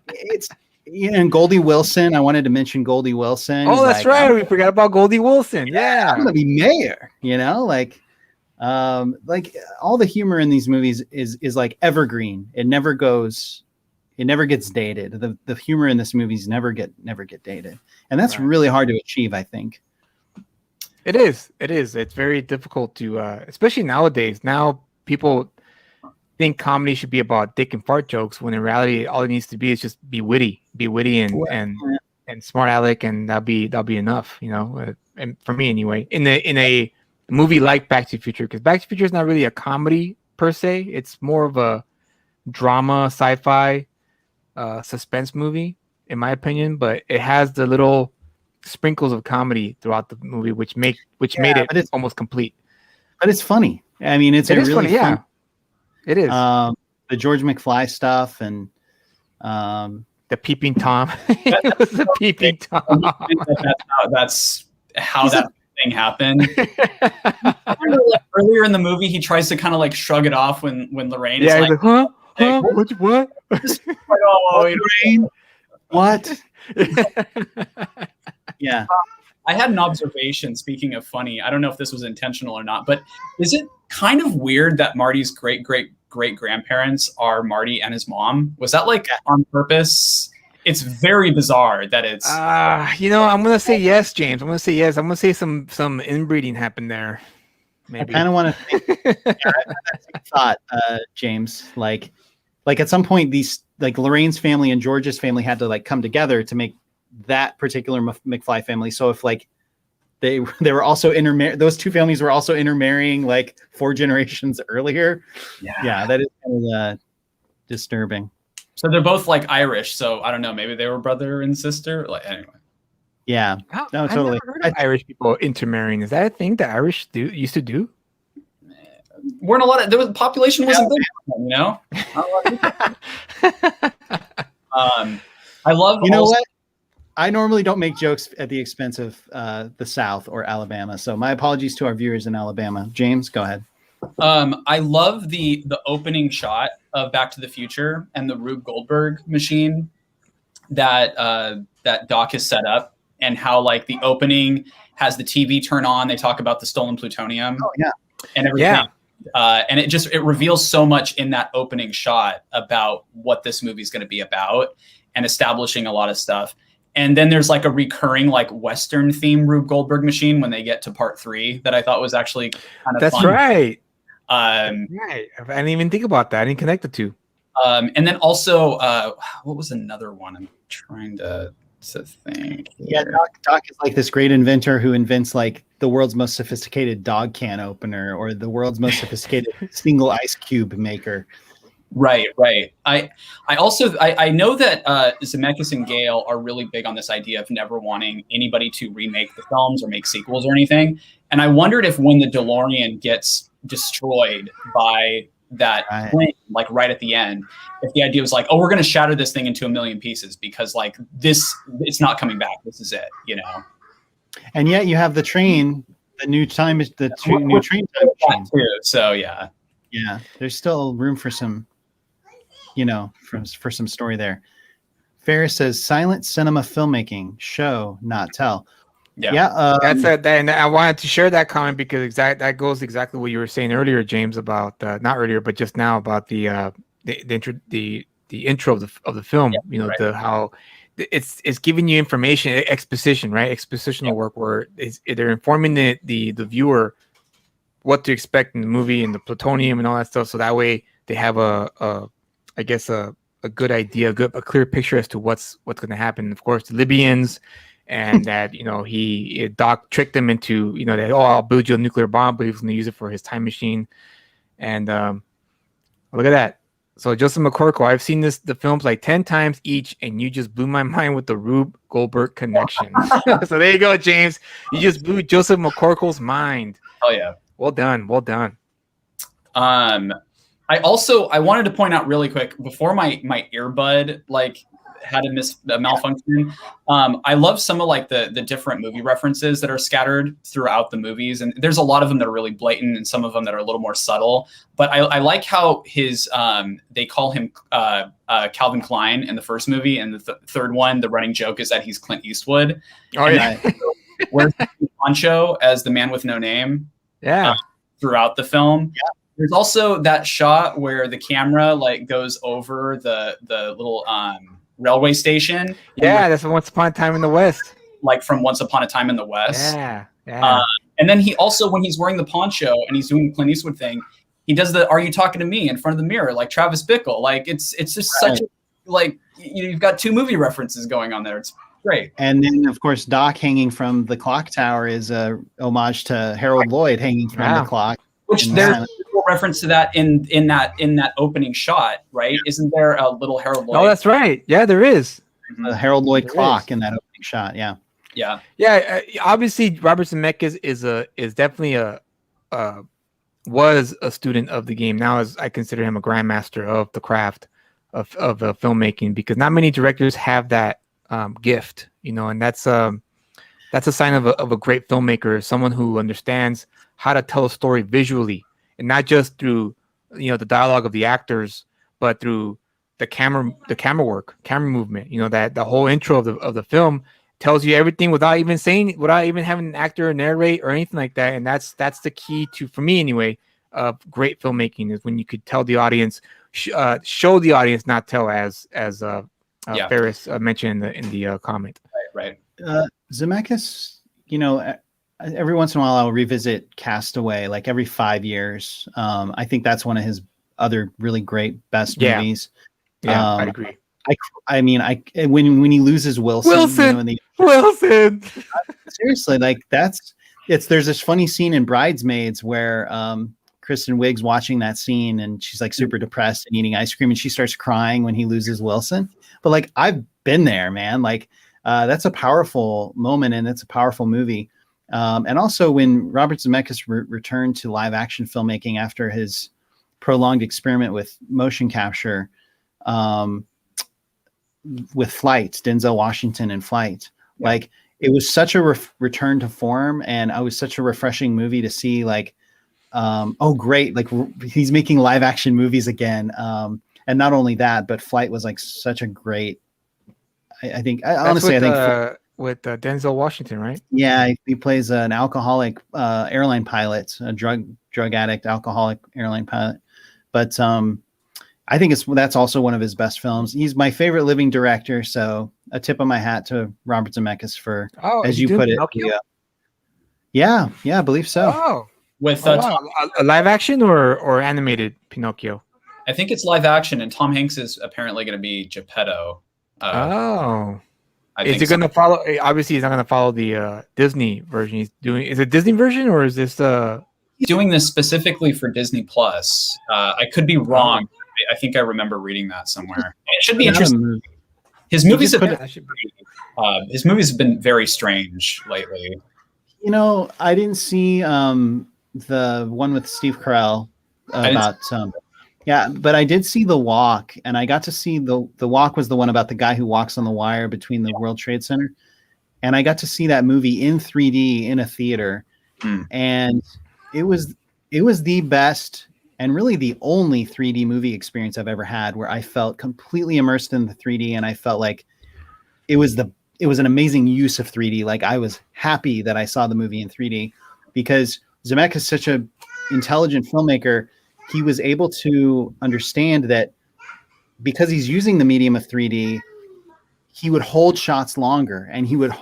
It's and Goldie Wilson. I wanted to mention Goldie Wilson. Oh, that's right. We forgot about Goldie Wilson. Yeah, I'm gonna be mayor. Like all the humor in these movies is like evergreen. It never gets dated. The humor in this movies never get dated, and that's Right. really hard to achieve, I think. It is. It's very difficult to, especially nowadays. Now people think comedy should be about dick and fart jokes, when in reality, all it needs to be is just be witty and smart aleck, and that'll be enough, you know. And for me, anyway, in a movie like Back to the Future, because Back to the Future is not really a comedy per se. It's more of a drama, sci-fi, suspense movie, in my opinion. But it has the little sprinkles of comedy throughout the movie, which made it almost complete. But it's funny. I mean, it's It is really funny, yeah. fun. It is. The George McFly stuff and The peeping Tom. It was the peeping Tom. That's how that thing happened. Remember, like, earlier in the movie, he tries to kind of like shrug it off when Lorraine is Yeah, he's like, like, huh? What? oh, Lorraine? What? Yeah. I had an observation, speaking of funny. I don't know if this was intentional or not, but is it kind of weird that Marty's great-great-great-grandparents are Marty and his mom? Was that like on purpose? It's very bizarre that it's... You know, I'm going to say yes, James. I'm going to say yes. I'm going to say some inbreeding happened there. Maybe. I kind of want to think, I had that same thought, James. Like at some point, these like Lorraine's family and George's family had to like come together to make that particular McFly family. So if like they were also those two families were also intermarrying like 4 generations earlier. Yeah, that is kind of disturbing. So they're both like Irish. So I don't know. Maybe they were brother and sister. Like anyway. Yeah. No, totally. I've never heard of Irish people intermarrying. Is that a thing that Irish used to do? Weren't a lot of the population wasn't big, you know. I love. You know what? I normally don't make jokes at the expense of the South or Alabama. So my apologies to our viewers in Alabama. James, go ahead. I love the opening shot of Back to the Future and the Rube Goldberg machine that Doc has set up, and how like the opening has the TV turn on. They talk about the stolen plutonium. Oh yeah, and everything. Yeah. And it reveals so much in that opening shot about what this movie is going to be about, and establishing a lot of stuff. And then there's like a recurring like Western theme Rube Goldberg machine when they get to part 3 that I thought was actually kind of That's fun. Right. Right. I didn't even think about that. I didn't connect the two. And then also, what was another one? I'm trying to think. Yeah, Doc is like this great inventor who invents like the world's most sophisticated dog can opener or the world's most sophisticated single ice cube maker. Right. I know that Zemeckis and Gale are really big on this idea of never wanting anybody to remake the films or make sequels or anything. And I wondered if when the DeLorean gets destroyed by that plane, like right at the end, if the idea was like, oh, we're going to shatter this thing into a million pieces because like it's not coming back. This is it, you know? And yet you have the train, the new train time machine. Too, so yeah, there's still room for some, you know, for some story there. Ferris says silent cinema filmmaking, show, not tell. That's and I wanted to share that comment because that goes exactly what you were saying earlier, James, about not earlier, but just now about the intro of the film. You know, how it's giving you information, exposition, right? Expositional work where they're informing the viewer what to expect in the movie and the plutonium and all that stuff, so that way they have a good idea, a clear picture as to what's going to happen. Of course, the Libyans. And that, you know, Doc tricked them into, you know, that, I'll build you a nuclear bomb, but he was going to use it for his time machine. And look at that. So Joseph McCorkle, I've seen the films like 10 times each, and you just blew my mind with the Rube Goldberg connection. So there you go, James. You just blew Joseph McCorkle's mind. Oh yeah. Well done. I wanted to point out really quick before my earbud had a malfunction. I love some of like the different movie references that are scattered throughout the movies, and there's a lot of them that are really blatant, and some of them that are a little more subtle. But I like how his they call him Calvin Klein in the first movie, and the third one, the running joke is that he's Clint Eastwood. Oh yeah, wears poncho as the man with no name. Yeah. throughout the film. Yeah. There's also that shot where the camera like goes over the little railway station. Yeah, that's Once Upon a Time in the West. Like from Once Upon a Time in the West. Yeah, yeah. And then he also, when he's wearing the poncho and he's doing the Clint Eastwood thing, he does the "Are you talking to me?" in front of the mirror, like Travis Bickle. Like it's just such a, like, you've got two movie references going on there. It's great. And then of course Doc hanging from the clock tower is a homage to Harold Lloyd hanging from the clock. Which there's a reference to that in that opening shot, right? Isn't there a little Harold Lloyd? Oh, that's right. Yeah, there is. The Harold Lloyd clock in that opening shot. Yeah. Yeah. Obviously, Robert Zemeckis is definitely was a student of the game. Now, as I consider him a grandmaster of the craft of filmmaking, because not many directors have that gift, and that's a sign of a great filmmaker, someone who understands how to tell a story visually, and not just through the dialogue of the actors, but through the camera work, camera movement. That the whole intro of the film tells you everything without even having an actor narrate or anything like that. And that's the key to, for me anyway, of great filmmaking, is when you could tell the audience, show the audience, not tell, as Ferris mentioned in the comment. Right. Zemeckis, every once in a while I'll revisit Castaway, like every 5 years. I think that's one of his other really great best movies. Yeah, I'd agree. I mean, when he loses Wilson. Wilson. Seriously, like there's this funny scene in Bridesmaids where Kristen Wiig's watching that scene and she's like super depressed and eating ice cream and she starts crying when he loses Wilson. But like, I've been there, man. Like that's a powerful moment and it's a powerful movie. And also when Robert Zemeckis returned to live action filmmaking after his prolonged experiment with motion capture, with Flight, Denzel Washington in Flight, like it was such a return to form, and it was such a refreshing movie to see. Like, oh great, like he's making live action movies again. And not only that, but Flight was like such a great. I think with Denzel Washington, right? Yeah, he plays an alcoholic airline pilot, a drug addict, alcoholic airline pilot. But I think that's also one of his best films. He's my favorite living director, so a tip of my hat to Robert Zemeckis for, as you put it. Yeah, I believe so. Oh, with a live action or animated Pinocchio? I think it's live action, and Tom Hanks is apparently going to be Geppetto. Is it going to follow? Obviously, he's not going to follow the Disney version. Is it Disney version or is this He's doing this specifically for Disney Plus. I could be wrong. I think I remember reading that somewhere. It should be interesting. His movies have been very strange lately. I didn't see the one with Steve Carell about but I did see The Walk, and I got to see the Walk was the one about the guy who walks on the wire between the World Trade Center, and I got to see that movie in 3D in a theater, and it was the best and really the only 3D movie experience I've ever had where I felt completely immersed in the 3D, and I felt like it was an amazing use of 3D. Like I was happy that I saw the movie in 3D because Zemeckis is such an intelligent filmmaker. He was able to understand that because he's using the medium of 3D, he would hold shots longer, and he would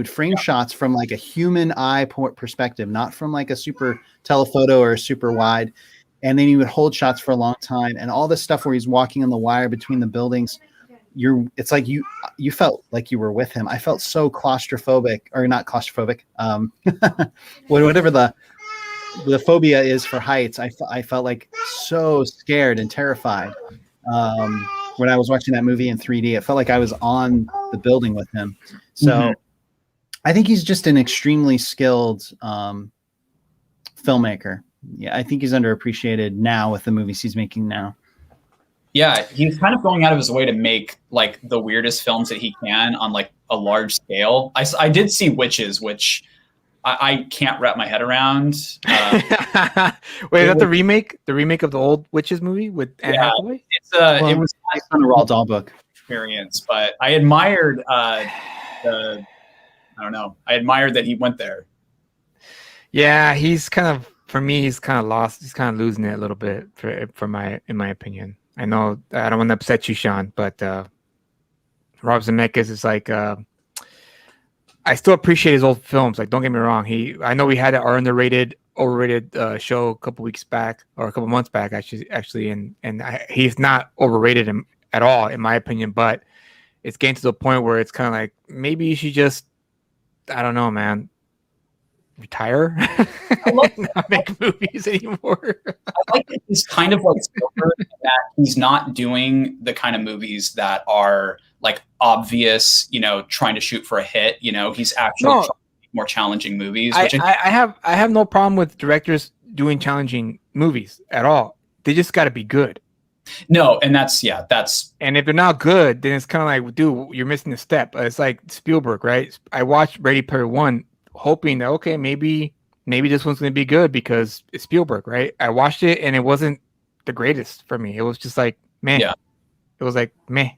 frame shots from like a human eye perspective, not from like a super telephoto or a super wide. And then he would hold shots for a long time, and all this stuff where he's walking on the wire between the buildings. It's like you felt like you were with him. I felt so claustrophobic, or not claustrophobic. Whatever the phobia is for heights. I felt like so scared and terrified when I was watching that movie in 3D. It felt like I was on the building with him. So I think he's just an extremely skilled filmmaker. Yeah, I think he's underappreciated now with the movies he's making now. Yeah, he's kind of going out of his way to make like the weirdest films that he can on like a large scale. I did see Witches, which I can't wrap my head around. Wait, is that the remake? The remake of the old Witches movie with Anne Hathaway? It was based on a Roald Dahl book experience, but I admired I admired that he went there. Yeah, he's kind of for me. He's kind of lost. He's kind of losing it a little bit in my opinion. I know I don't want to upset you, Sean, but Rob Zemeckis is like. I still appreciate his old films. Like, don't get me wrong. I know we had our underrated, overrated show a couple weeks back or a couple months back, actually, he's not overrated at all, in my opinion. But it's getting to the point where it's kind of like maybe you should just, I don't know, man, retire, not make movies anymore. I like that he's kind of like Spielberg, that he's not doing the kind of movies that are like obvious, trying to shoot for a hit. He's actually trying to make more challenging movies. I have no problem with directors doing challenging movies at all. They just got to be good. No, and that's and if they're not good, then it's kind of like, dude, you're missing a step. It's like Spielberg, right? I watched Ready Player One, hoping that okay, maybe this one's going to be good because it's Spielberg, right? I watched it and it wasn't the greatest for me. It was just like, man, It was like, meh.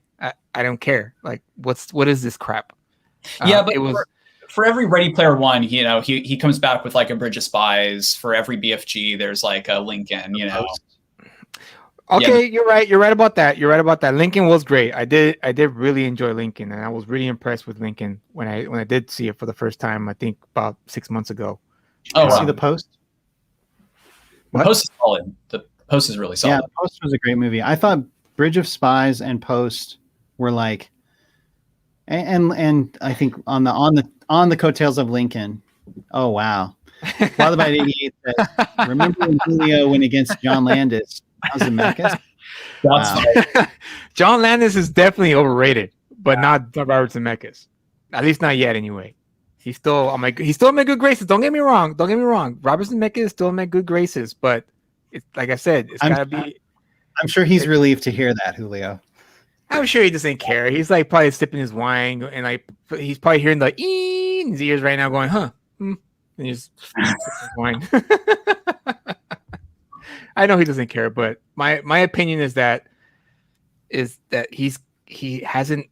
I don't care. Like, what is this crap? Yeah, but it was for every Ready Player One. He comes back with like a Bridge of Spies. For every BFG, there's like a Lincoln. Okay, you're right. You're right about that. Lincoln was great. I did really enjoy Lincoln, and I was really impressed with Lincoln when I did see it for the first time. I think about 6 months ago. Oh, see The Post. The Post is solid. The Post is really solid. Yeah, The Post was a great movie. I thought Bridge of Spies and Post were like, and I think on the coattails of Lincoln. Oh wow! Father by 88 says, remember when Julio went against John Landis? How's Zemeckis? Wow. John Landis is definitely overrated, but not Robert Zemeckis. At least not yet, anyway. He's still in my good graces. Don't get me wrong. Robert Zemeckis still in my good graces, but it's like I said, it's gotta be. I'm sure he's relieved to hear that, Julio. I'm sure he doesn't care. He's like probably sipping his wine, and like he's probably hearing the in his ears right now, going, "Huh?" And he's sipping his wine. I know he doesn't care, but my opinion is that he hasn't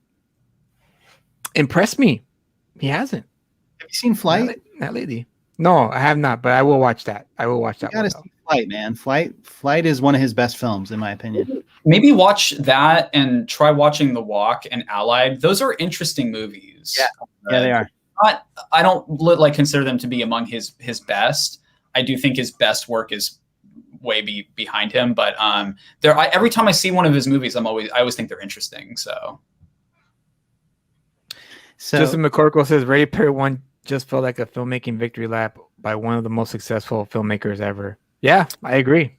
impressed me. He hasn't. Have you seen Flight? Not lately. No, I have not, but I will watch that. You gotta see Flight, man. Flight is one of his best films, in my opinion. Maybe watch that and try watching The Walk and Allied. Those are interesting movies. Yeah, they are. I don't like consider them to be among his best. I do think his best work is way behind him, but every time I see one of his movies, I always think they're interesting. So Justin McCorkle says Ready Player One just felt like a filmmaking victory lap by one of the most successful filmmakers ever. Yeah, I agree.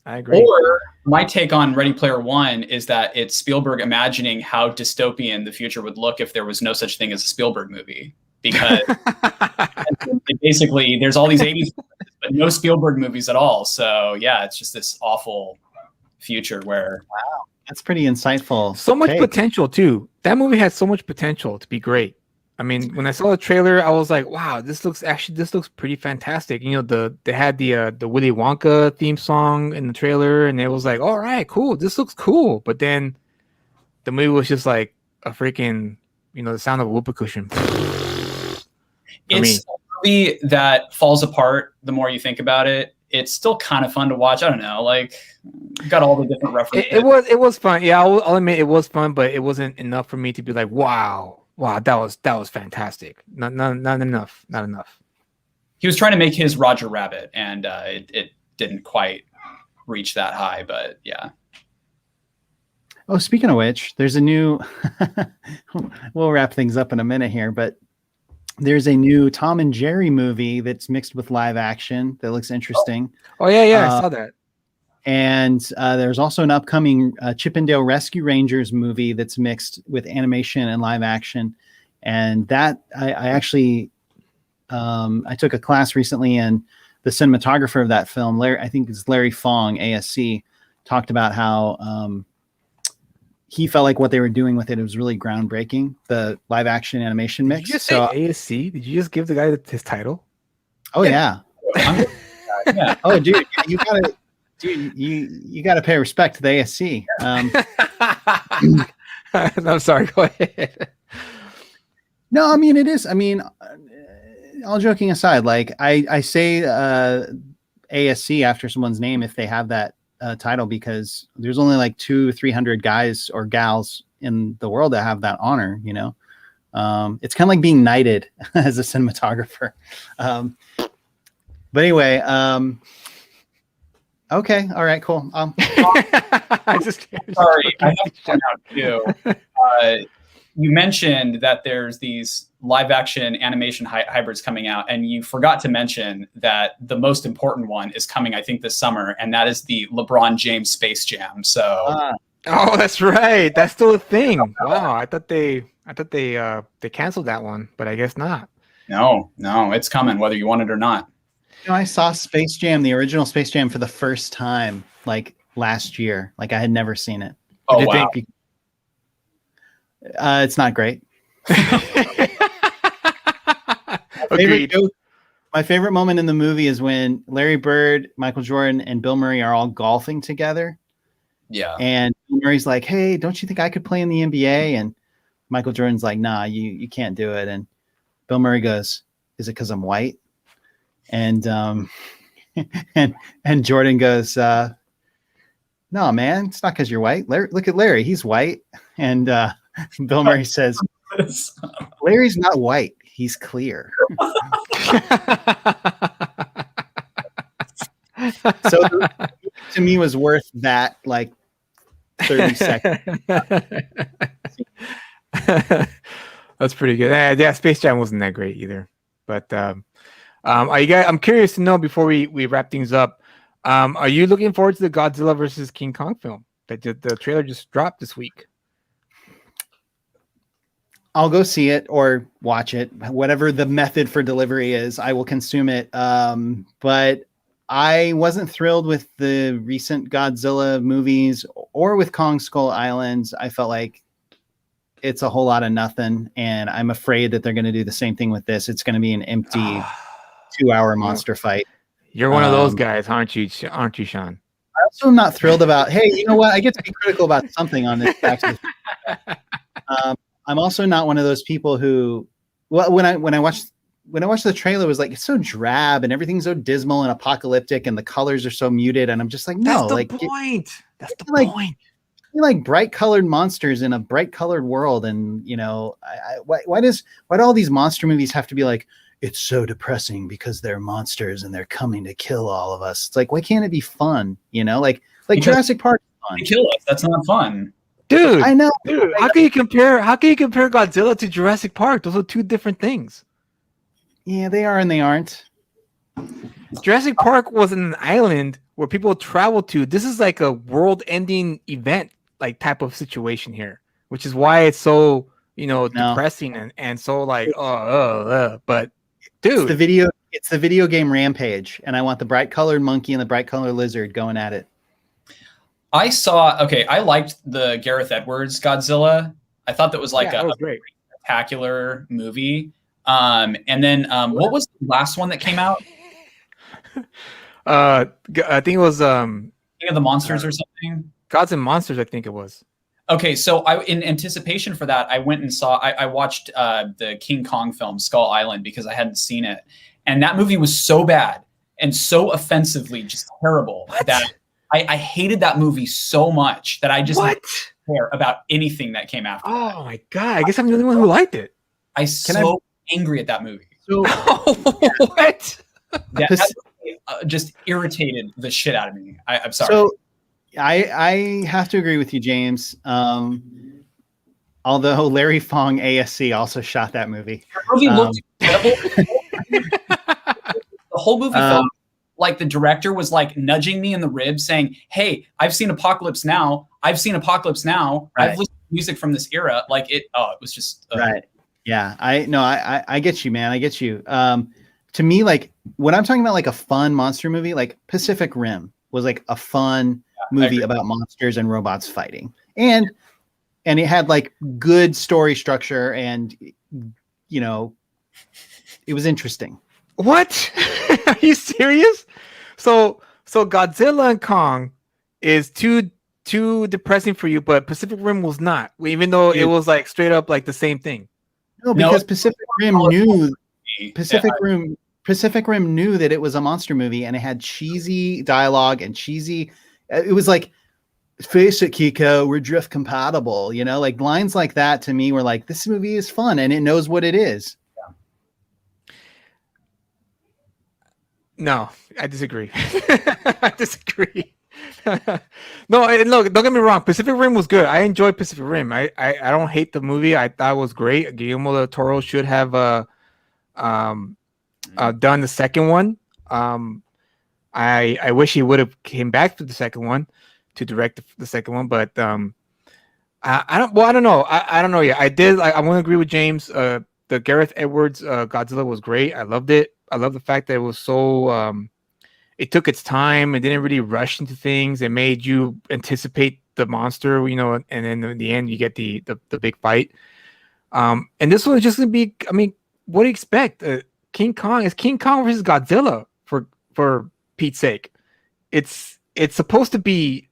Or my take on Ready Player One is that it's Spielberg imagining how dystopian the future would look if there was no such thing as a Spielberg movie. Because basically there's all these 80s but no Spielberg movies at all. So yeah, it's just this awful future where that's pretty insightful. So much potential too. That movie had so much potential to be great. I mean, when I saw the trailer, I was like, "Wow, this looks pretty fantastic." They had the Willy Wonka theme song in the trailer, and it was like, "All right, cool. This looks cool." But then the movie was just like a freaking, the sound of a whoopee cushion. It's a movie that falls apart the more you think about it. It's still kind of fun to watch. I don't know, like got all the different references. It was fun. Yeah, I'll admit it was fun, but it wasn't enough for me to be like, wow, that was fantastic. Not enough. He was trying to make his Roger Rabbit, and it didn't quite reach that high. But yeah. Oh, speaking of which, there's a new. We'll wrap things up in a minute here, but there's a new Tom and Jerry movie that's mixed with live action that looks interesting. Oh yeah, I saw that. And there's also an upcoming Chippendale Rescue Rangers movie that's mixed with animation and live action. And that I actually I took a class recently, and the cinematographer of that film, I think it's Larry Fong, ASC, talked about how he felt like what they were doing with it was really groundbreaking, the live action animation mix. Did you just say ASC? Did you just give the guy his title? Oh yeah. Yeah. Oh dude, you gotta pay respect to the ASC. I'm sorry, go ahead. No, I mean it is. I mean, all joking aside, like I say ASC after someone's name if they have that title, because there's only like 200-300 guys or gals in the world that have that honor, you know. It's kind of like being knighted as a cinematographer. But anyway, okay, all right, cool. I just Sorry, I have to point out too. You mentioned that there's these live action animation hybrids coming out, and you forgot to mention that the most important one is coming, I think, this summer, and that is the LeBron James Space Jam. So, oh, that's right. That's still a thing. Wow, I thought they canceled that one, but I guess not. no, it's coming, whether you want it or not. You know, I saw Space Jam, the original Space Jam, for the first time like last year. Like I had never seen it. Oh, Did wow. It's not great. Agreed. My favorite moment in the movie is when Larry Bird, Michael Jordan, and Bill Murray are all golfing together. Yeah. And Bill Murray's like, "Hey, don't you think I could play in the NBA?" And Michael Jordan's like, "Nah, you can't do it." And Bill Murray goes, "Is it because I'm white?" And and Jordan goes, "No, man, it's not because you're white. Look at Larry, he's white." And Bill Murray says, "Larry's not white. He's clear." So to me was worth that like 30 seconds. That's pretty good. Yeah, Space Jam wasn't that great either. But I'm curious to know before we wrap things up. Are you looking forward to the Godzilla versus King Kong film that the trailer just dropped this week? I'll go see it or watch it, whatever the method for delivery is. I will consume it. But I wasn't thrilled with the recent Godzilla movies or with Kong Skull Island. I felt like it's a whole lot of nothing, and I'm afraid that they're going to do the same thing with this. It's going to be an empty 2-hour monster fight. You're one of those guys, aren't you, Sean? I also am not thrilled about. Hey, you know what? I get to be critical about something on this. I'm also not one of those people who, well, when I watched the trailer, it was like it's so drab and everything's so dismal and apocalyptic and the colors are so muted, and I'm just like, no, that's the point. That's the point. Like bright colored monsters in a bright colored world, and you know, why do all these monster movies have to be like, it's so depressing because they're monsters and they're coming to kill all of us? It's like, why can't it be fun? You know, like Jurassic Park is fun. They kill us. That's not fun. Dude, I know. Dude, how can you compare Godzilla to Jurassic Park? Those are two different things. Yeah, they are and they aren't. Jurassic Park was an island where people travel to. This is like a world-ending event, like type of situation here, which is why it's so, depressing and so like, but dude, it's the video game Rampage, and I want the bright colored monkey and the bright colored lizard going at it. I liked the Gareth Edwards Godzilla. I thought that was like a great, spectacular movie. And then what was the last one that came out? I think it was King of the Monsters or something. Gods and Monsters, I think it was. Okay, so in anticipation for that, I went and I watched the King Kong film Skull Island because I hadn't seen it, and that movie was so bad and so offensively just terrible that I hated that movie so much that I just didn't care about anything that came after. Oh my god! I guess I'm the only one who liked it. I'm angry at that movie. So what? That just irritated the shit out of me. I'm sorry. So I have to agree with you, James. Although Larry Fong ASC also shot that movie. The movie looked incredible. The whole movie felt like the director was like nudging me in the ribs saying, "Hey, I've seen Apocalypse Now. I've listened to music from this era." Like it was just right. Yeah, I get you, man. I get you. To me, like when I'm talking about like a fun monster movie, like Pacific Rim was like a fun movie about monsters and robots fighting, and it had like good story structure, and it was interesting. What? Are you serious? So Godzilla and Kong is too depressing for you, but Pacific Rim was not, even though it was like straight up like the same thing. No, because Pacific Rim knew Pacific Rim knew that it was a monster movie, and it had cheesy dialogue and cheesy. It was like, face it, Kiko, we're drift compatible. You know, like lines like that to me were like, this movie is fun and it knows what it is. No, I disagree. I disagree. No, look, don't get me wrong. Pacific Rim was good. I enjoyed Pacific Rim. I don't hate the movie. I thought it was great. Guillermo del Toro should have done the second one. I wish he would have came back for the second one to direct the second one, but I don't know. I don't know yet. I want to agree with James. The Gareth Edwards Godzilla was great. I loved it. I love the fact that it was so it took its time. It didn't really rush into things. It made you anticipate the monster, you know, and then in the end you get the big fight. And this one is just gonna be, I mean, what do you expect? King Kong is King Kong versus Godzilla for Pete's sake. It's supposed to be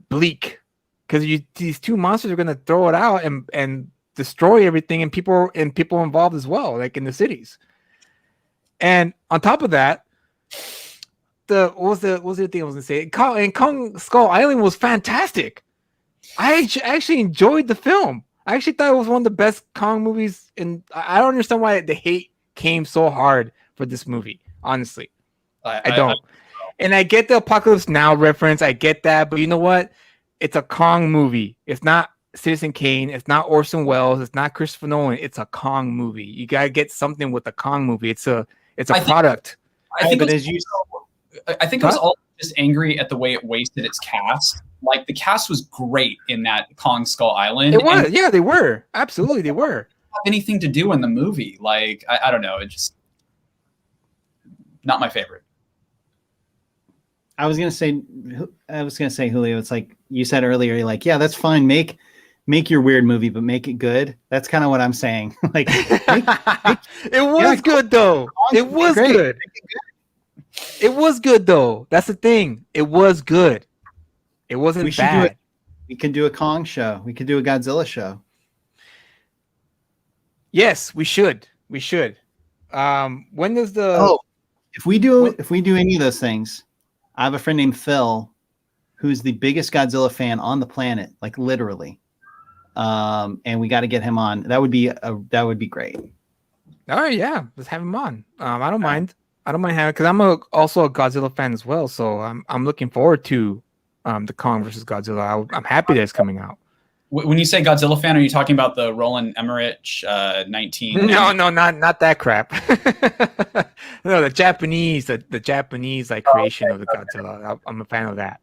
bleak because these two monsters are gonna throw it out and destroy everything, and people involved as well, like in the cities. And on top of that, what was the thing I was gonna say? Kong Skull Island was fantastic. I actually enjoyed the film. I actually thought it was one of the best Kong movies, and I don't understand why the hate came so hard for this movie. Honestly, I don't. And I get the Apocalypse Now reference. I get that, but you know what? It's a Kong movie. It's not Citizen Kane. It's not Orson Welles. It's not Christopher Nolan. It's a Kong movie. You gotta get something with a Kong movie. It's a product. I think it was all just angry at the way it wasted its cast. Like the cast was great in that Kong Skull Island. It was, yeah, they were absolutely they were. Have anything to do in the movie? Like I don't know. It just not my favorite. I was gonna say, Julio. It's like you said earlier. You're like, yeah, that's fine. Make your weird movie, but make it good. That's kind of what I'm saying. Like, it was good though. It was good. It was good though. That's the thing. It was good. It wasn't bad. We can do a Kong show. We could do a Godzilla show. Yes, we should. We should. When does the if we do any of those things, I have a friend named Phil who's the biggest Godzilla fan on the planet, like literally. And we got to get him on. That would be great. All right, yeah, let's have him on. I don't mind. I don't mind having, because I'm also a Godzilla fan as well. So I'm looking forward to the Kong versus Godzilla. I'm happy that it's coming out. When you say Godzilla fan, are you talking about the Roland Emmerich 19? No, not that crap. No, the Japanese like creation of the Godzilla. I'm a fan of that.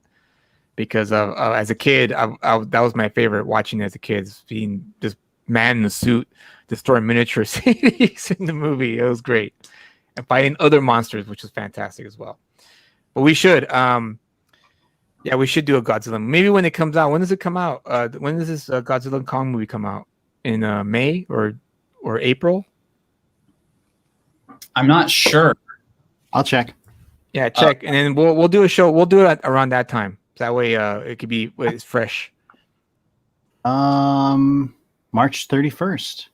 Because as a kid, that was my favorite watching as a kid, being this man in a suit destroying miniature cities in the movie. It was great. And fighting other monsters, which was fantastic as well. But we should, we should do a Godzilla. Maybe when it comes out. When does it come out? When does this Godzilla and Kong movie come out? In May or April? I'm not sure. I'll check. Yeah, check, and then we'll do a show. We'll do it around that time. That way, it could be it's fresh. March 31st.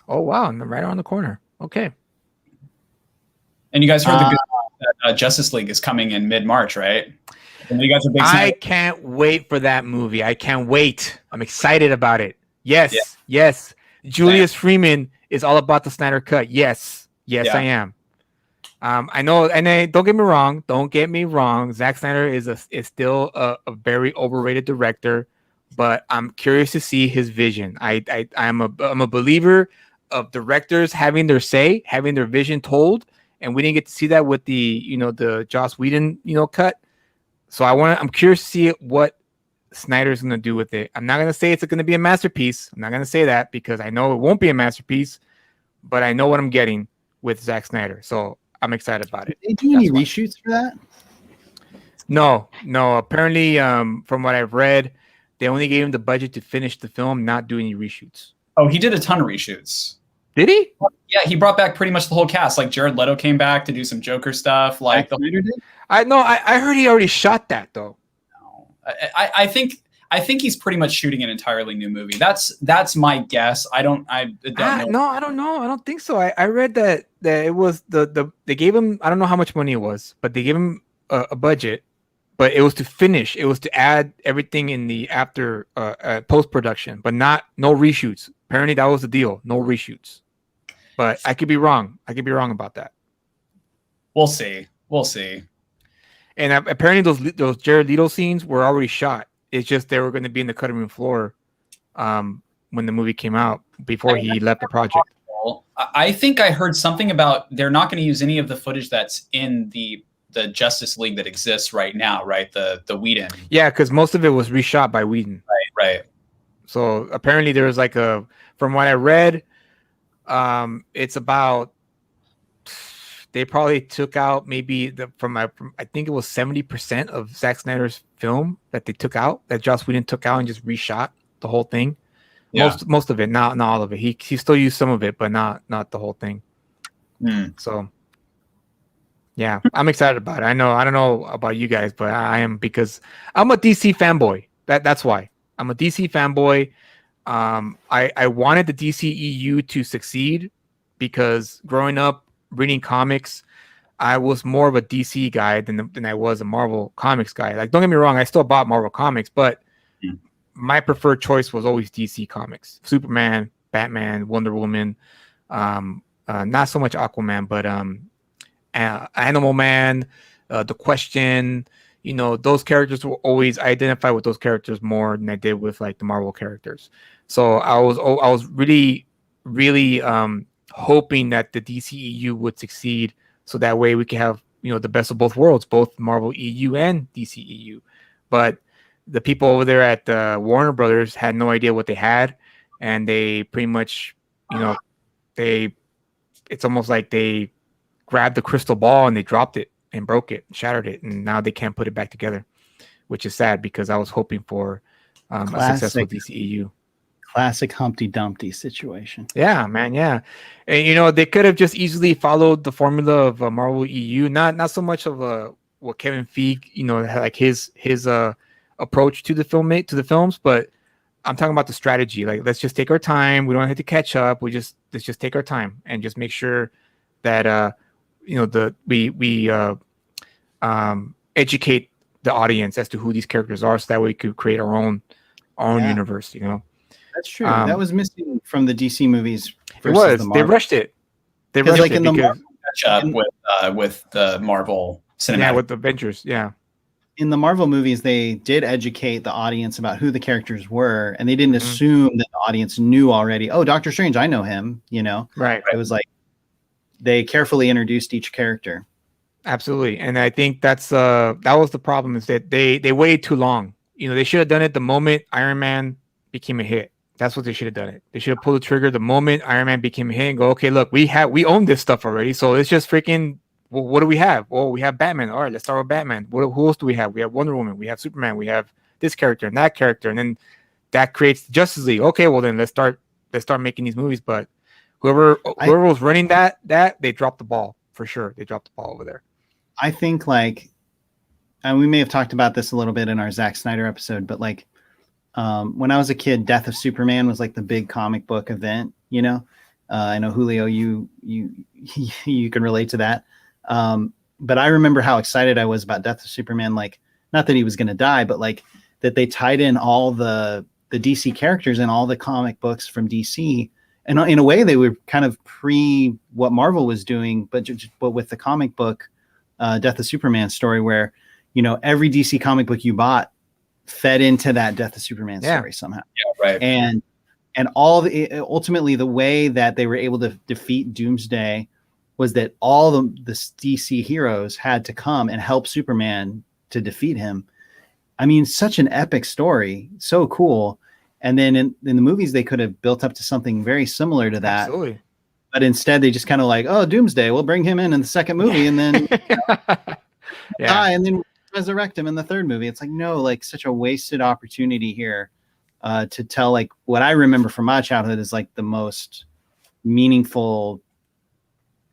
Oh wow, right around the corner. Okay. And you guys heard the good that Justice League is coming in mid-March, right? And you guys are big. I can't wait for that movie. I can't wait. I'm excited about it. Yes. Julius Freeman is all about the Snyder Cut. Yes, I am. I know, and don't get me wrong. Zack Snyder is still a very overrated director, but I'm curious to see his vision. I'm a believer of directors having their say, having their vision told, and we didn't get to see that with the Joss Whedon cut. So I'm curious to see what Snyder's going to do with it. I'm not going to say it's going to be a masterpiece. I'm not going to say that because I know it won't be a masterpiece, but I know what I'm getting with Zack Snyder. So I'm excited about it. Did they do any reshoots for that? No. Apparently, from what I've read, they only gave him the budget to finish the film, not do any reshoots. Oh, he did a ton of reshoots. Did he? Yeah, he brought back pretty much the whole cast. Like Jared Leto came back to do some Joker stuff. Like Snyder did? I heard he already shot that though. No. I think I think he's pretty much shooting an entirely new movie. That's my guess. I don't know. No, I don't know. I don't think so. I read that it was they gave him, I don't know how much money it was, but they gave him a budget, but it was to finish. It was to add everything in the after post production, but no reshoots. Apparently that was the deal. No reshoots. But I could be wrong. I could be wrong about that. We'll see. We'll see. And apparently those Jared Leto scenes were already shot. It's just they were going to be in the cutting room floor when the movie came out before he left the project. I think I heard something about they're not going to use any of the footage that's in the Justice League that exists right now, right? The Whedon. Yeah, because most of it was reshot by Whedon. Right. So apparently there was from what I read, it's about, they probably took out maybe I think it was 70% of Zack Snyder's film that they took out, that Joss Whedon took out and just reshot the whole thing. Yeah. Most of it, not all of it. He still used some of it, but not the whole thing. So yeah, I'm excited about it. I don't know about you guys, but I am, because I'm a DC fanboy. That's why. I'm a DC fanboy. I wanted the DCEU to succeed because growing up reading comics, I was more of a DC guy than I was a Marvel Comics guy. Like, don't get me wrong, I still bought Marvel Comics, but my preferred choice was always DC Comics. Superman, Batman, Wonder Woman, not so much Aquaman, but Animal Man, The Question. You know, those characters were always, I identify with those characters more than I did with like the Marvel characters. So I was really hoping that the DCEU would succeed, so that way we could have, you know, the best of both worlds, both Marvel EU and DCEU. But the people over there at Warner Brothers had no idea what they had, and they pretty much, you know, it's almost like they grabbed the crystal ball and they dropped it and broke it, shattered it, and now they can't put it back together, which is sad because I was hoping for a successful DCEU. Classic Humpty Dumpty situation. Yeah, man. Yeah, and you know, they could have just easily followed the formula of Marvel EU. Not so much of what Kevin Feige, you know, had like his approach to the films, but I'm talking about the strategy. Like, let's just take our time. We don't have to catch up. Let's just take our time and just make sure that you know, we educate the audience as to who these characters are, so that way we could create our own universe. You know. That's true. That was missing from the DC movies. It was. They rushed it. They rushed like it in the because catch up with the Marvel cinematic. Yeah, with the Avengers. Yeah. In the Marvel movies, they did educate the audience about who the characters were, and they didn't assume that the audience knew already. Oh, Doctor Strange, I know him. You know, right? It was like they carefully introduced each character. Absolutely, and I think that was the problem, is that they waited too long. You know, they should have done it the moment Iron Man became a hit. That's what they should have done it. They should have pulled the trigger the moment Iron Man became a hit and go, okay, look, we own this stuff already, so let's just freaking, well, what do we have? Well, we have Batman. All right, let's start with Batman. Who else do we have? We have Wonder Woman. We have Superman. We have this character and that character, and then that creates Justice League. Okay, well then let's start making these movies. But whoever was running that they dropped the ball for sure. They dropped the ball over there. I think and we may have talked about this a little bit in our Zack Snyder episode, but when I was a kid, Death of Superman was like the big comic book event, you know. I know, Julio, you can relate to that. But I remember how excited I was about Death of Superman. Like, not that he was going to die, but like that they tied in all the DC characters and all the comic books from DC. And in a way, they were kind of pre what Marvel was doing, but with the comic book Death of Superman story, where, you know, every DC comic book you bought fed into that Death of Superman story somehow. Yeah, right. And ultimately the way that they were able to defeat Doomsday was that all the DC heroes had to come and help Superman to defeat him. I mean, such an epic story, so cool. And then in the movies, they could have built up to something very similar to that. Absolutely. But instead, they just kind of like, oh, Doomsday, we'll bring him in the second movie, and then die, and then resurrect him in the third movie. It's like, no, like, such a wasted opportunity here to tell, like, what I remember from my childhood is like the most meaningful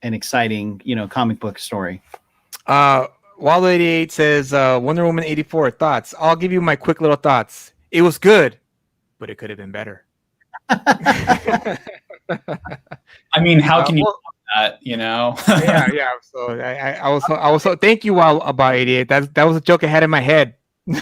and exciting, you know, comic book story. Wild 88 says Wonder Woman 84 thoughts. I'll give you my quick little thoughts. it was good, but it could have been better. I mean, how can you well, do that? You know? yeah. So I was so thank you about 88. That was a joke I had in my head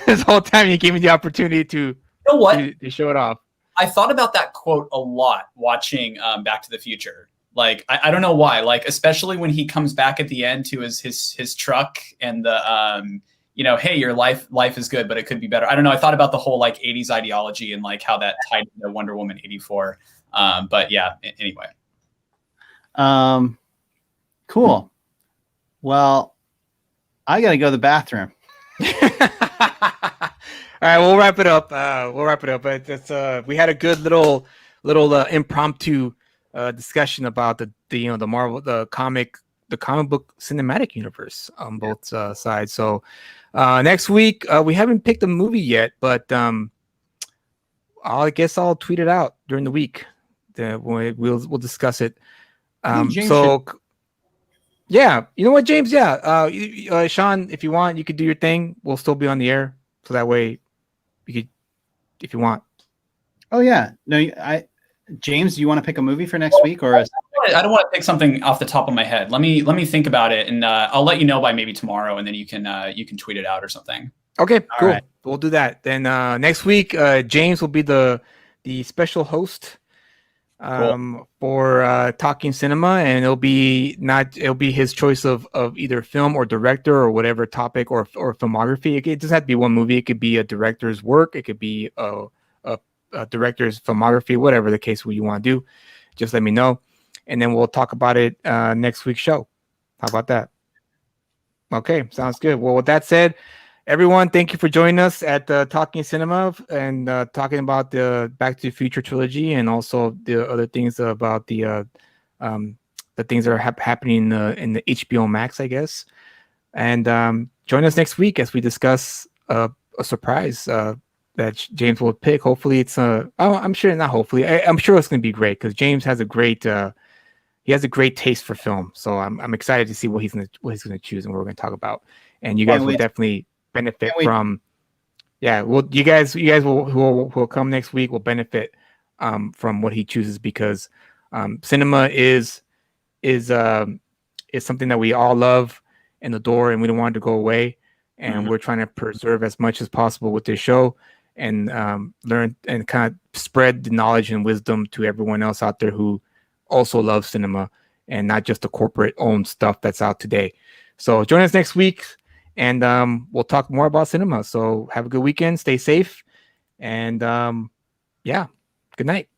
this whole time. You gave me the opportunity to You know what? to show it off. I thought about that quote a lot watching Back to the Future. Like, I don't know why. Like, especially when he comes back at the end to his truck and the you know, hey, your life is good, but it could be better. I don't know. I thought about the whole like 80s ideology and like how that tied into Wonder Woman 84. But yeah, anyway. Cool. Well, I got to go to the bathroom. All right, we'll wrap it up. But it's we had a good little impromptu discussion about the Marvel the comic book cinematic universe on both sides. So next week we haven't picked a movie yet, but I guess I'll tweet it out during the week. We'll discuss it. Yeah, you know what, James? Yeah, Sean, if you want, you could do your thing. We'll still be on the air, so that way you could, if you want. Oh yeah, no, James, do you want to pick a movie for next week, or? I don't want to pick something off the top of my head. Let me think about it, and I'll let you know by maybe tomorrow, and then you can tweet it out or something. Okay, cool. Right. We'll do that. Then next week, James will be the special host for Talking Cinema, and it'll be his choice of either film or director or whatever topic or filmography. It doesn't have to be one movie. It could be a director's work. It could be a director's filmography, whatever the case you want to do. Just let me know, and then we'll talk about it next week's show. How about that? Okay, sounds good. Well, with that said, everyone, thank you for joining us at Talking Cinema and talking about the Back to the Future trilogy and also the other things about the things that are happening in the HBO Max, I guess. And join us next week as we discuss a surprise that James will pick. Hopefully, it's I'm sure not. Hopefully, I'm sure it's going to be great because James has a great taste for film. So I'm excited to see what he's going to choose and what we're going to talk about. And you guys will definitely benefit from. Yeah, well, you guys who will come next week will benefit from what he chooses because cinema is something that we all love and adore, and we don't want it to go away. And we're trying to preserve as much as possible with this show and learn and kind of spread the knowledge and wisdom to everyone else out there who also loves cinema and not just the corporate owned stuff that's out today. So join us next week and we'll talk more about cinema. So have a good weekend, stay safe, and yeah, good night.